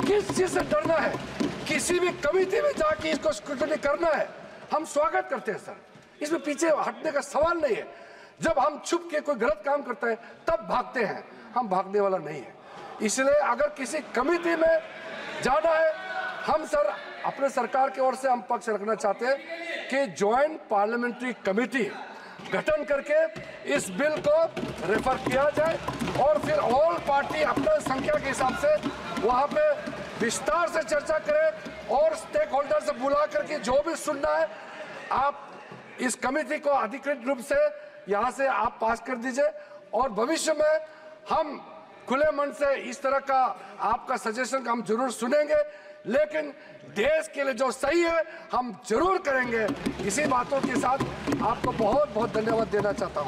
किस चीज से डरना है? किसी भी कमेटी में जाके इसको स्क्रूटनी करना है, हम स्वागत करते हैं सर, इसमें पीछे हटने का सवाल नहीं है। जब हम छुप के कोई गलत काम करता है तब भागते हैं, हम भागने वाला नहीं है। इसलिए अगर किसी कमेटी में जाना है, हम सर अपने सरकार की ओर से हम पक्ष रखना चाहते हैं कि ज्वाइंट पार्लियामेंट्री कमेटी गठन करके इस बिल को रेफर किया जाए, और फिर ऑल पार्टी अपना संख्या के हिसाब से वहाँ पे विस्तार से चर्चा करें, और स्टेक होल्डर से बुला करके जो भी सुनना है, आप इस कमेटी को अधिकृत रूप से यहाँ से आप पास कर दीजिए। और भविष्य में हम खुले मन से इस तरह का आपका सजेशन हम जरूर सुनेंगे, लेकिन देश के लिए जो सही है हम जरूर करेंगे। इसी बातों के साथ आपको बहुत बहुत धन्यवाद देना चाहता हूँ।